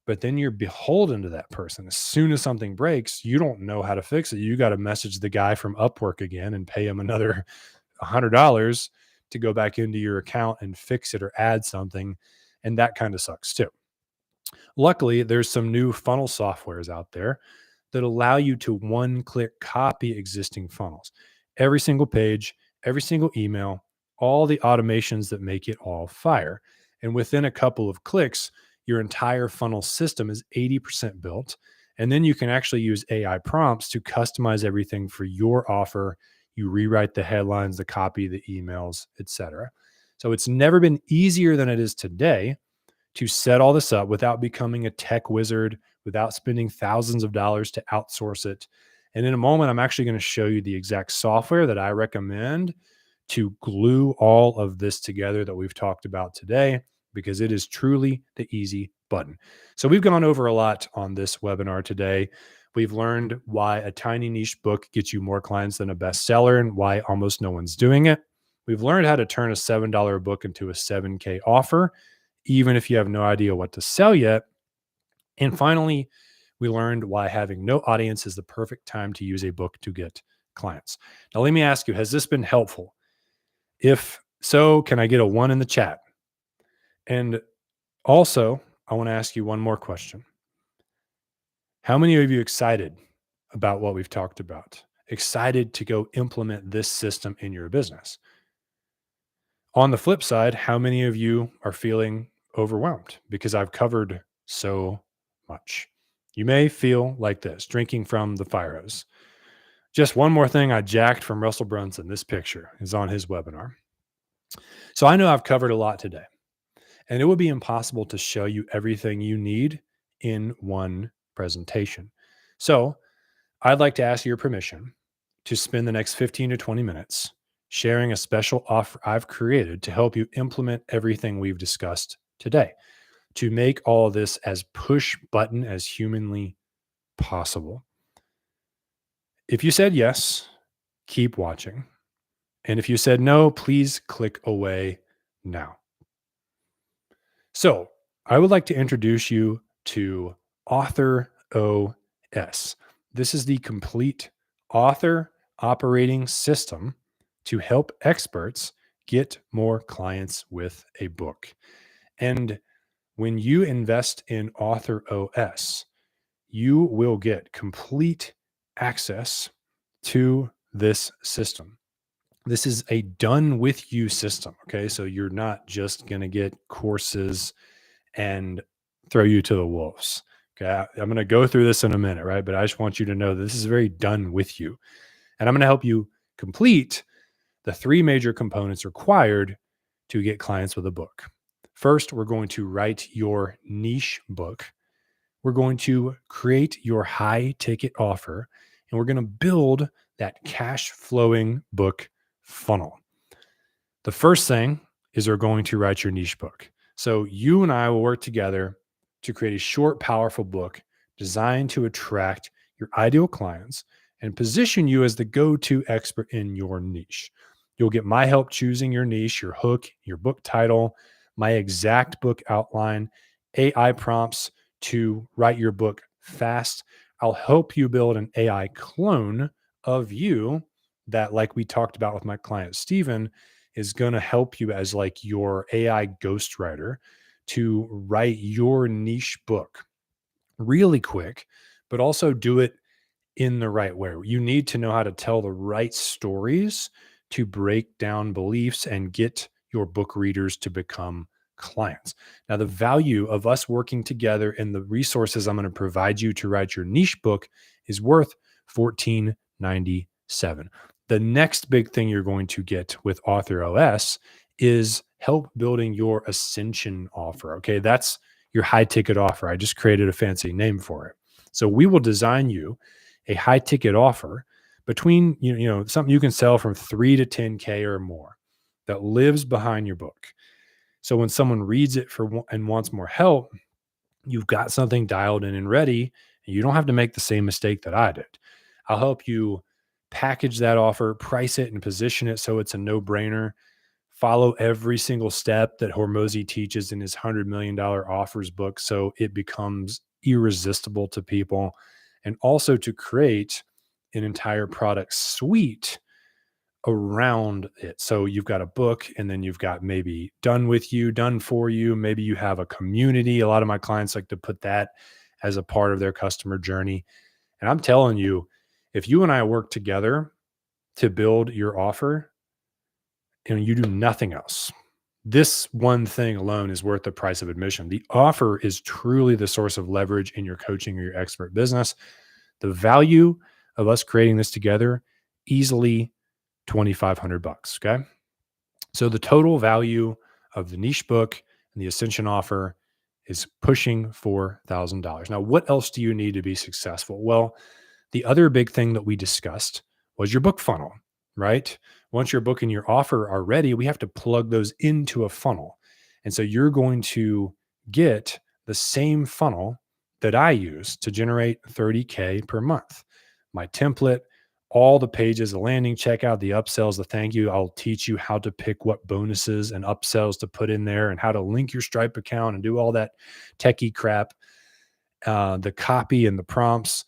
but then you're beholden to that person. As soon as something breaks, you don't know how to fix it. You got to message the guy from Upwork again and pay him another $100 to go back into your account and fix it or add something. And that kind of sucks too. Luckily, there's some new funnel softwares out there that allow you to one-click copy existing funnels. Every single page, every single email, all the automations that make it all fire. And within a couple of clicks, your entire funnel system is 80% built. And then you can actually use AI prompts to customize everything for your offer. You rewrite the headlines, the copy, the emails, etc. So it's never been easier than it is today to set all this up without becoming a tech wizard, without spending thousands of dollars to outsource it. And in a moment, I'm actually going to show you the exact software that I recommend to glue all of this together that we've talked about today, because it is truly the easy button. So we've gone over a lot on this webinar today. We've learned why a tiny niche book gets you more clients than a bestseller and why almost no one's doing it. We've learned how to turn a $7 book into a $7K offer, even if you have no idea what to sell yet. And finally, we learned why having no audience is the perfect time to use a book to get clients. Now, let me ask you, has this been helpful? If so, can I get a 1 in the chat? And also, I want to ask you one more question. How many of you excited about what we've talked about? Excited to go implement this system in your business? On the flip side, how many of you are feeling overwhelmed because I've covered so much? You may feel like this, drinking from the fire hose. Just one more thing I jacked from Russell Brunson. This picture is on his webinar. So I know I've covered a lot today, and it would be impossible to show you everything you need in one presentation. So I'd like to ask your permission to spend the next 15 to 20 minutes sharing a special offer I've created to help you implement everything we've discussed today, to make all of this as push button as humanly possible. If you said yes, keep watching. And if you said no, please click away now. So, I would like to introduce you to Author OS. This is the complete author operating system to help experts get more clients with a book. And when you invest in Author OS, you will get complete access to this system. This is a done with you system. Okay. So you're not just going to get courses and throw you to the wolves. Okay. I'm going to go through this in a minute, right? But I just want you to know that this is very done with you. And I'm going to help you complete the three major components required to get clients with a book. First, we're going to write your niche book. We're going to create your high ticket offer, and we're going to build that cash flowing book funnel. The first thing is we're going to write your niche book. So you and I will work together to create a short, powerful book designed to attract your ideal clients and position you as the go-to expert in your niche. You'll get my help choosing your niche, your hook, your book title, my exact book outline, AI prompts to write your book fast. I'll help you build an AI clone of you that, like we talked about with my client, Steven, is going to help you as like your AI ghostwriter to write your niche book really quick, but also do it in the right way. You need to know how to tell the right stories to break down beliefs and get your book readers to become clients. Now, the value of us working together and the resources I'm going to provide you to write your niche book is worth $14.97. The next big thing you're going to get with Author OS is help building your Ascension offer. Okay, that's your high ticket offer. I just created a fancy name for it. So we will design you a high ticket offer between something you can sell from 3 to 10K or more that lives behind your book. So when someone reads it and wants more help, you've got something dialed in and ready, and you don't have to make the same mistake that I did. I'll help you package that offer, price it, and position it so it's a no-brainer. Follow every single step that Hormozi teaches in his $100 million offers book so it becomes irresistible to people, and also to create an entire product suite around it. So you've got a book, and then you've got maybe done with you, done for you. Maybe you have a community. A lot of my clients like to put that as a part of their customer journey. And I'm telling you, if you and I work together to build your offer and you do nothing else, this one thing alone is worth the price of admission. The offer is truly the source of leverage in your coaching or your expert business. The value of us creating this together, easily $2,500. Okay. So the total value of the niche book and the Ascension offer is pushing $4,000. Now, what else do you need to be successful? Well, the other big thing that we discussed was your book funnel, right? Once your book and your offer are ready, we have to plug those into a funnel. And so you're going to get the same funnel that I use to generate 30K per month. My template, all the pages, the landing, checkout, the upsells, the thank you. I'll teach you how to pick what bonuses and upsells to put in there and how to link your Stripe account and do all that techie crap. The copy and the prompts,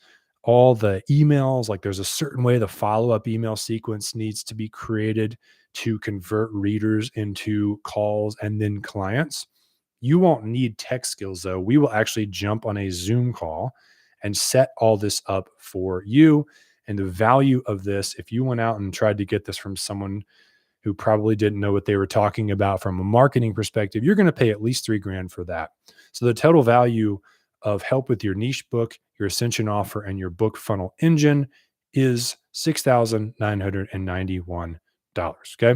all the emails, like there's a certain way the follow-up email sequence needs to be created to convert readers into calls and then clients. You won't need tech skills though. We will actually jump on a Zoom call and set all this up for you. And the value of this, if you went out and tried to get this from someone who probably didn't know what they were talking about from a marketing perspective, you're going to pay at least $3,000 for that. So the total value of help with your niche book, your Ascension offer, and your book funnel engine is $6,991. Okay.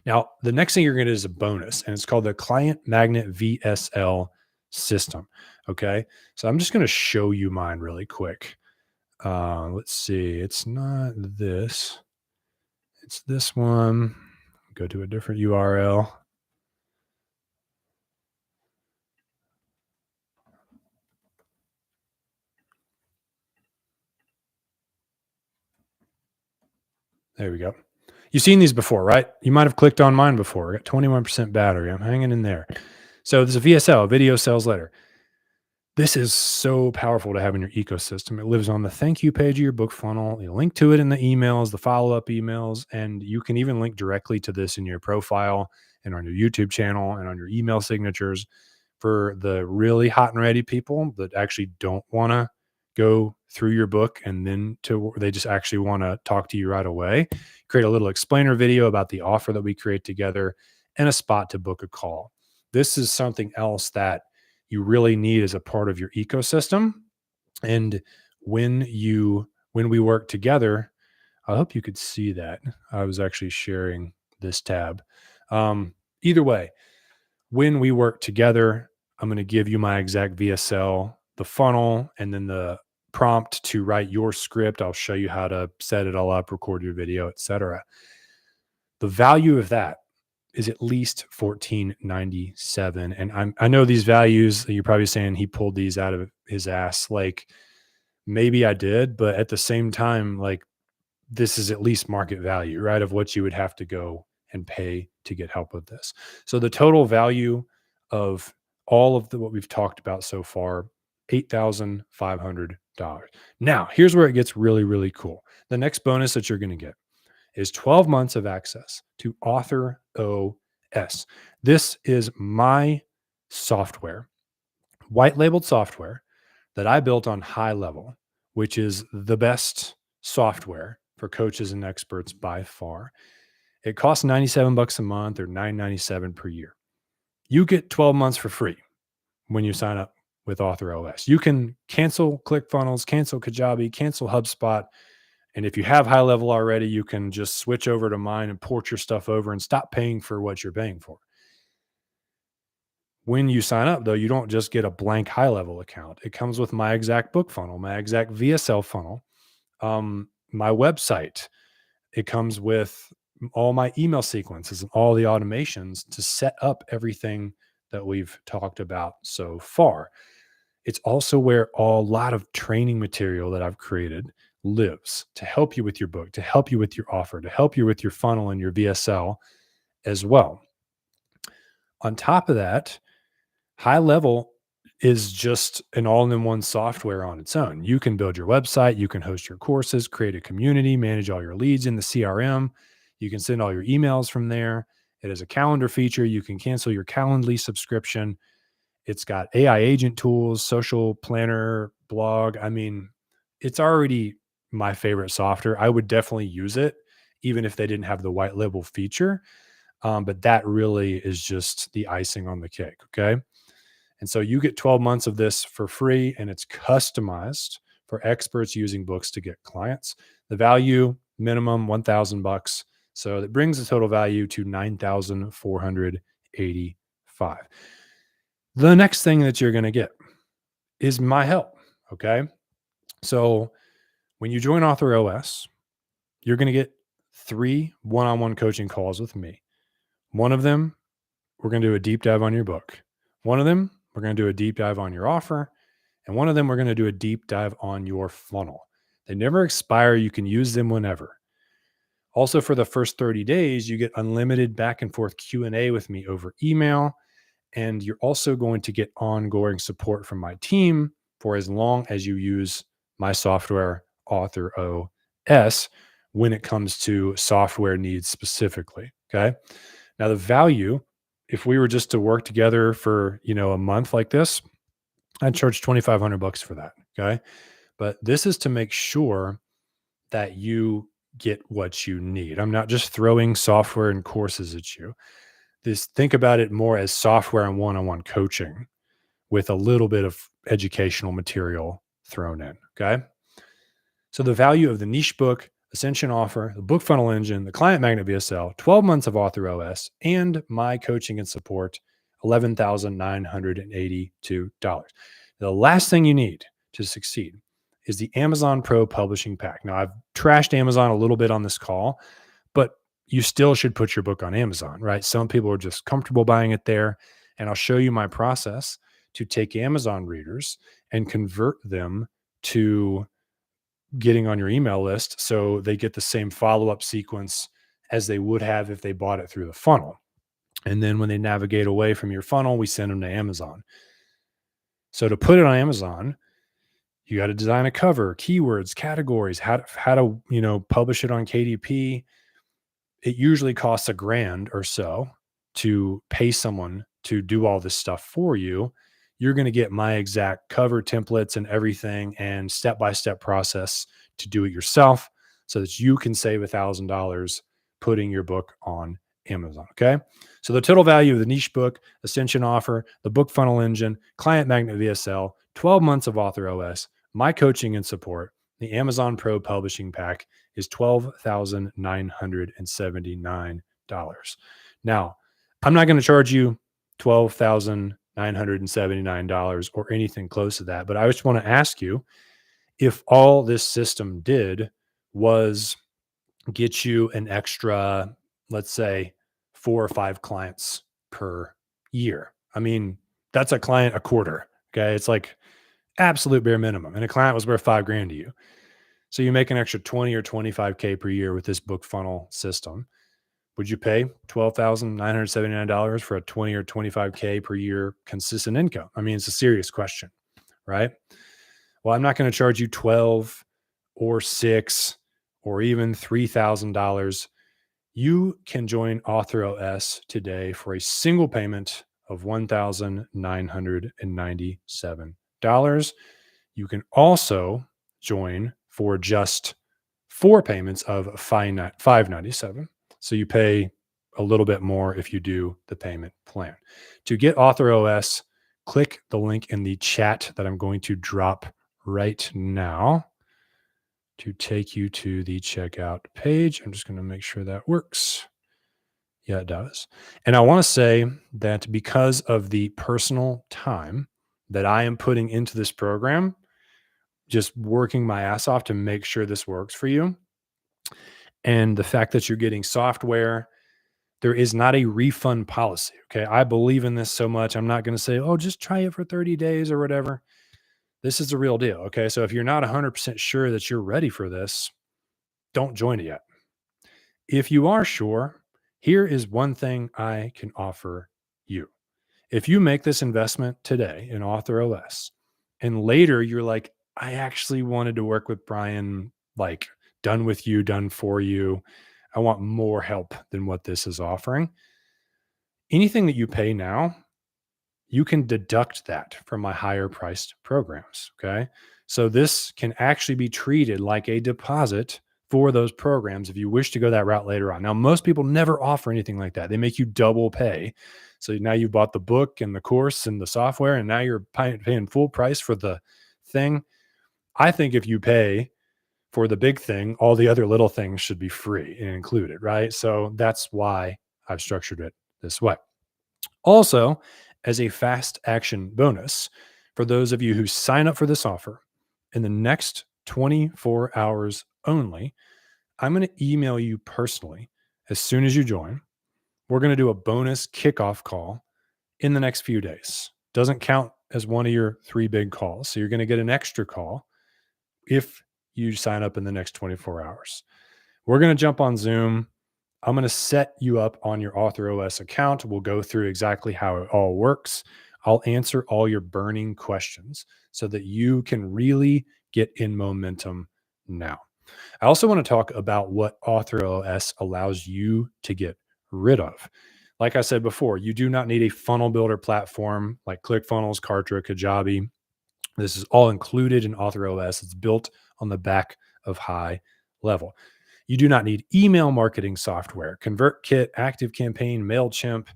Now, the next thing you're going to get is a bonus, and it's called the Client Magnet VSL system. Okay. So I'm just going to show you mine really quick. Let's see. It's not this. It's this one. Go to a different URL. There we go. You've seen these before, right? You might have clicked on mine before. I got 21% battery. I'm hanging in there. So there's a VSL, video sales letter. This is so powerful to have in your ecosystem. It lives on the thank you page of your book funnel. You link to it in the emails, the follow up emails, and you can even link directly to this in your profile and on your YouTube channel and on your email signatures for the really hot and ready people that actually don't want to go through your book and then they just actually want to talk to you right away. Create a little explainer video about the offer that we create together and a spot to book a call. This is something else that you really need as a part of your ecosystem. And when we work together, I hope you could see that. I was actually sharing this tab. Either way, when we work together, I'm going to give you my exact VSL, the funnel, and then the prompt to write your script. I'll show you how to set it all up, record your video, etc. The value of that is at least 1497. And I know these values, you're probably saying he pulled these out of his ass. Like maybe I did, but at the same time, like this is at least market value, right? Of what you would have to go and pay to get help with this. So the total value of all of what we've talked about so far, $8,500. Now, here's where it gets really, really cool. The next bonus that you're going to get is 12 months of access to Author OS. This is my software, white labeled software that I built on High Level, which is the best software for coaches and experts by far. It costs 97 bucks a month or $9.97 per year. You get 12 months for free when you sign up with Author OS. You can cancel ClickFunnels, cancel Kajabi, cancel HubSpot. And if you have High Level already, you can just switch over to mine and port your stuff over and stop paying for what you're paying for. When you sign up, though, you don't just get a blank High Level account. It comes with my exact book funnel, my exact VSL funnel, my website. It comes with all my email sequences and all the automations to set up everything that we've talked about so far. It's also where a lot of training material that I've created lives to help you with your book, to help you with your offer, to help you with your funnel and your VSL as well. On top of that, High Level is just an all-in-one software on its own. You can build your website, you can host your courses, create a community, manage all your leads in the CRM. You can send all your emails from there. It has a calendar feature. You can cancel your Calendly subscription. It's got AI agent tools, social planner, blog. I mean, it's already my favorite software. I would definitely use it, even if they didn't have the white label feature. But that really is just the icing on the cake. Okay. And so you get 12 months of this for free, and it's customized for experts using books to get clients. The value minimum $1,000. So that brings the total value to $9,485. The next thing that you're going to get is my help. Okay. So when you join Author OS, you're going to get 3 one-on-one coaching calls with me. One of them, we're going to do a deep dive on your book. One of them, we're going to do a deep dive on your offer. And one of them, we're going to do a deep dive on your funnel. They never expire. You can use them whenever. Also, for the first 30 days, you get unlimited back and forth Q&A with me over email. And you're also going to get ongoing support from my team for as long as you use my software, Author OS, when it comes to software needs specifically. Okay. Now, the value, if we were just to work together for, a month like this, I'd charge $2,500 for that. Okay. But this is to make sure that you get what you need. I'm not just throwing software and courses at you. Think about it more as software and one-on-one coaching with a little bit of educational material thrown in. Okay. So the value of the niche book, Ascension offer, the book funnel engine, the client magnet VSL, 12 months of Author OS, and my coaching and support, $11,982. The last thing you need to succeed is the Amazon Pro Publishing Pack. Now, I've trashed Amazon a little bit on this call, but you still should put your book on Amazon, right? Some people are just comfortable buying it there. And I'll show you my process to take Amazon readers and convert them to getting on your email list so they get the same follow-up sequence as they would have if they bought it through the funnel. And then when they navigate away from your funnel, we send them to Amazon. So to put it on Amazon, you got to design a cover, keywords, categories, how to publish it on KDP. It usually costs $1,000 or so to pay someone to do all this stuff for you. You're going to get my exact cover templates and everything and step-by-step process to do it yourself so that you can save $1,000 putting your book on Amazon. Okay. So the total value of the niche book, Ascension offer, the book funnel engine, client magnet VSL, 12 months of Author OS, my coaching and support, the Amazon Pro publishing pack is $12,979. Now, I'm not going to charge you $12,979 or anything close to that, but I just want to ask you if all this system did was get you an extra, let's say, 4 or 5 clients per year. I mean, that's a client a quarter. Okay. It's like absolute bare minimum. And a client was worth $5,000 to you. So you make an extra 20 or 25K per year with this book funnel system. Would you pay $12,979 for a 20 or 25K per year consistent income? I mean, it's a serious question, right? Well, I'm not going to charge you 12 or 6 or even $3,000. You can join Author OS today for a single payment of $1,997. You can also join for just 4 payments of $597. So you pay a little bit more if you do the payment plan. To get Author OS, click the link in the chat that I'm going to drop right now to take you to the checkout page. I'm just going to make sure that works. Yeah, it does. And I want to say that because of the personal time that I am putting into this program, just working my ass off to make sure this works for you, and the fact that you're getting software, there is not a refund policy. Okay. I believe in this so much. I'm not going to say, oh, just try it for 30 days or whatever. This is the real deal. Okay. So if you're not 100% sure that you're ready for this, don't join it yet. If you are sure, here is one thing I can offer you. If you make this investment today in Author OS and later you're like, I actually wanted to work with Brian, like done with you, done for you. I want more help than what this is offering. Anything that you pay now, you can deduct that from my higher priced programs. Okay. So this can actually be treated like a deposit for those programs if you wish to go that route later on. Now, most people never offer anything like that. They make you double pay. So now you bought the book and the course and the software, and now you're paying full price for the thing. I think if you pay for the big thing, all the other little things should be free and included, right? So that's why I've structured it this way. Also, as a fast action bonus, for those of you who sign up for this offer in the next 24 hours only, I'm going to email you personally as soon as you join. We're going to do a bonus kickoff call in the next few days. Doesn't count as one of your 3 big calls. So you're going to get an extra call if you sign up in the next 24 hours. We're going to jump on Zoom. I'm going to set you up on your Author OS account. We'll go through exactly how it all works. I'll answer all your burning questions so that you can really get in momentum now. I also want to talk about what Author OS allows you to get rid of. Like I said before, you do not need a funnel builder platform like ClickFunnels, Kartra, Kajabi. This is all included in Author OS. It's built on the back of High Level. You do not need email marketing software, ConvertKit, ActiveCampaign, MailChimp,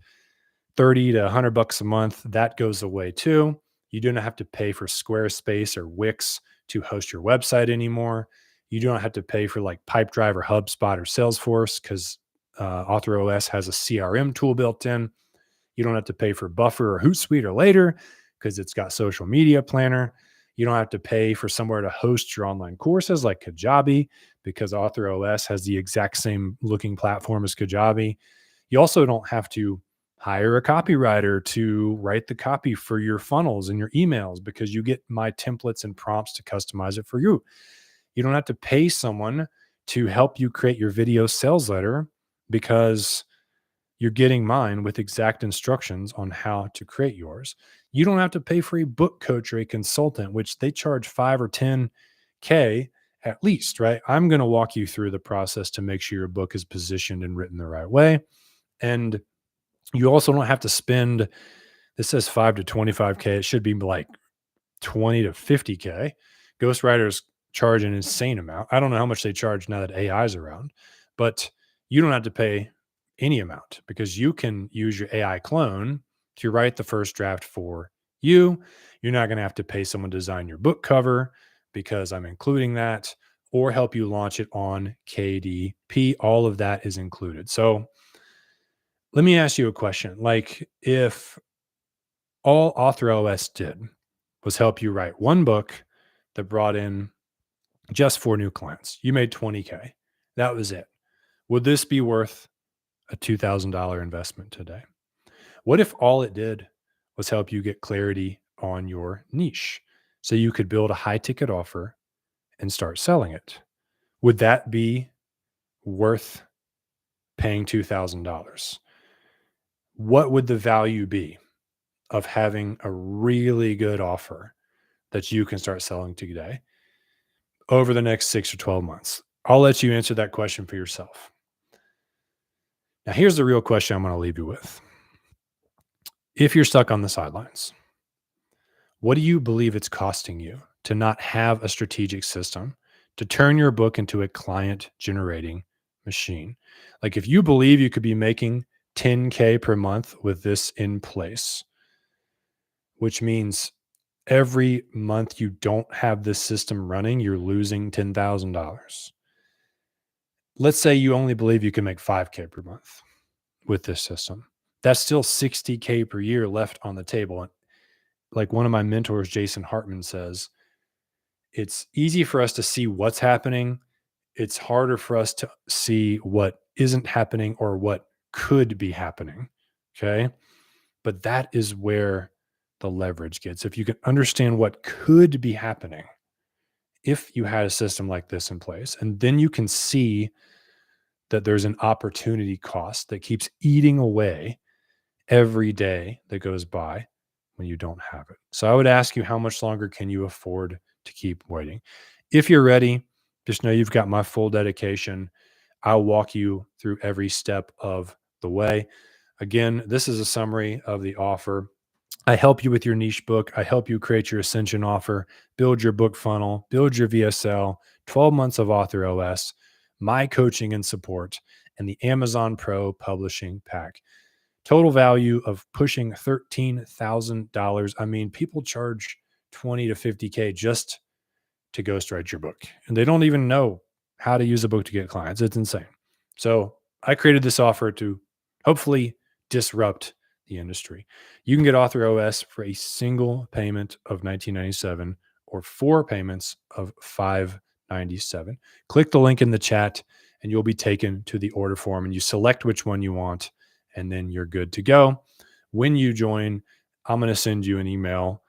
30 to $100 a month. That goes away too. You do not have to pay for Squarespace or Wix to host your website anymore. You don't have to pay for like Pipedrive or HubSpot or Salesforce because Author OS has a CRM tool built in. You don't have to pay for Buffer or Hootsuite or Later because it's got Social Media Planner. You don't have to pay for somewhere to host your online courses like Kajabi, because AuthorOS has the exact same looking platform as Kajabi. You also don't have to hire a copywriter to write the copy for your funnels and your emails, because you get my templates and prompts to customize it for you. You don't have to pay someone to help you create your video sales letter, because you're getting mine with exact instructions on how to create yours. You don't have to pay for a book coach or a consultant, which they charge 5 or 10K at least, right? I'm going to walk you through the process to make sure your book is positioned and written the right way. And you also don't have to spend, this says 5 to 25K. It should be like 20 to 50K. Ghostwriters charge an insane amount. I don't know how much they charge now that AI is around, but you don't have to pay any amount, because you can use your AI clone to write the first draft for you. You're not going to have to pay someone to design your book cover, because I'm including that, or help you launch it on KDP. All of that is included. So let me ask you a question. Like, if all AuthorOS did was help you write one book that brought in just 4 new clients, you made 20K. That was it. Would this be worth a $2,000 investment today? What if all it did was help you get clarity on your niche so you could build a high ticket offer and start selling it? Would that be worth paying $2,000? What would the value be of having a really good offer that you can start selling today over the next 6 or 12 months? I'll let you answer that question for yourself. Now, here's the real question I'm going to leave you with. If you're stuck on the sidelines, what do you believe it's costing you to not have a strategic system to turn your book into a client generating machine? Like, if you believe you could be making 10K per month with this in place, which means every month you don't have this system running, you're losing $10,000. Let's say you only believe you can make 5K per month with this system. That's still 60K per year left on the table. And like one of my mentors, Jason Hartman, says, it's easy for us to see what's happening. It's harder for us to see what isn't happening or what could be happening. Okay. But that is where the leverage gets. If you can understand what could be happening if you had a system like this in place, and then you can see that there's an opportunity cost that keeps eating away every day that goes by when you don't have it. So I would ask you, how much longer can you afford to keep waiting? If you're ready, just know you've got my full dedication. I'll walk you through every step of the way. Again, this is a summary of the offer. I help you with your niche book. I help you create your ascension offer, build your book funnel, build your VSL, 12 months of AuthorOS, my coaching and support, and the Amazon Pro publishing pack. Total value of pushing $13,000. I mean, people charge 20 to 50K just to ghostwrite your book, and they don't even know how to use a book to get clients. It's insane. So I created this offer to hopefully disrupt the industry. You can get AuthorOS for a single payment of $19.97 or 4 payments of $597. Click the link in the chat and you'll be taken to the order form, and you select which one you want, and then you're good to go. When you join, I'm going to send you an email.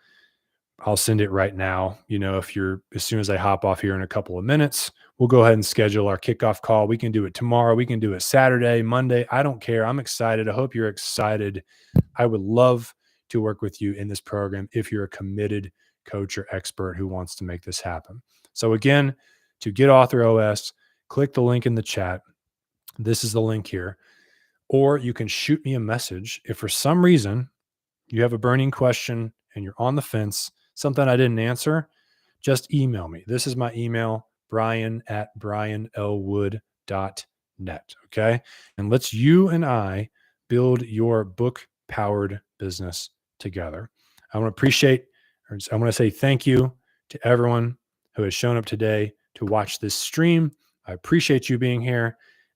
I'll send it right now. If you're, as soon as I hop off here in a couple of minutes, we'll go ahead and schedule our kickoff call. We can do it tomorrow. We can do it Saturday, Monday. I don't care. I'm excited. I hope you're excited. I would love to work with you in this program if you're a committed coach or expert who wants to make this happen. So again, to get AuthorOS, click the link in the chat. This is the link here. Or you can shoot me a message if for some reason you have a burning question and you're on the fence, something I didn't answer, just email me. This is my email, brian@brianlwood.net. Okay. And let's you and I build your book powered business together. I want to say thank you to everyone who has shown up today to watch this stream. I appreciate you being here.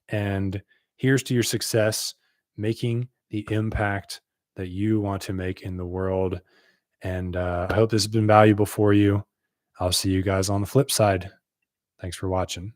And here's to your success, making the impact that you want to make in the world. And I hope this has been valuable for you. I'll see you guys on the flip side. Thanks for watching.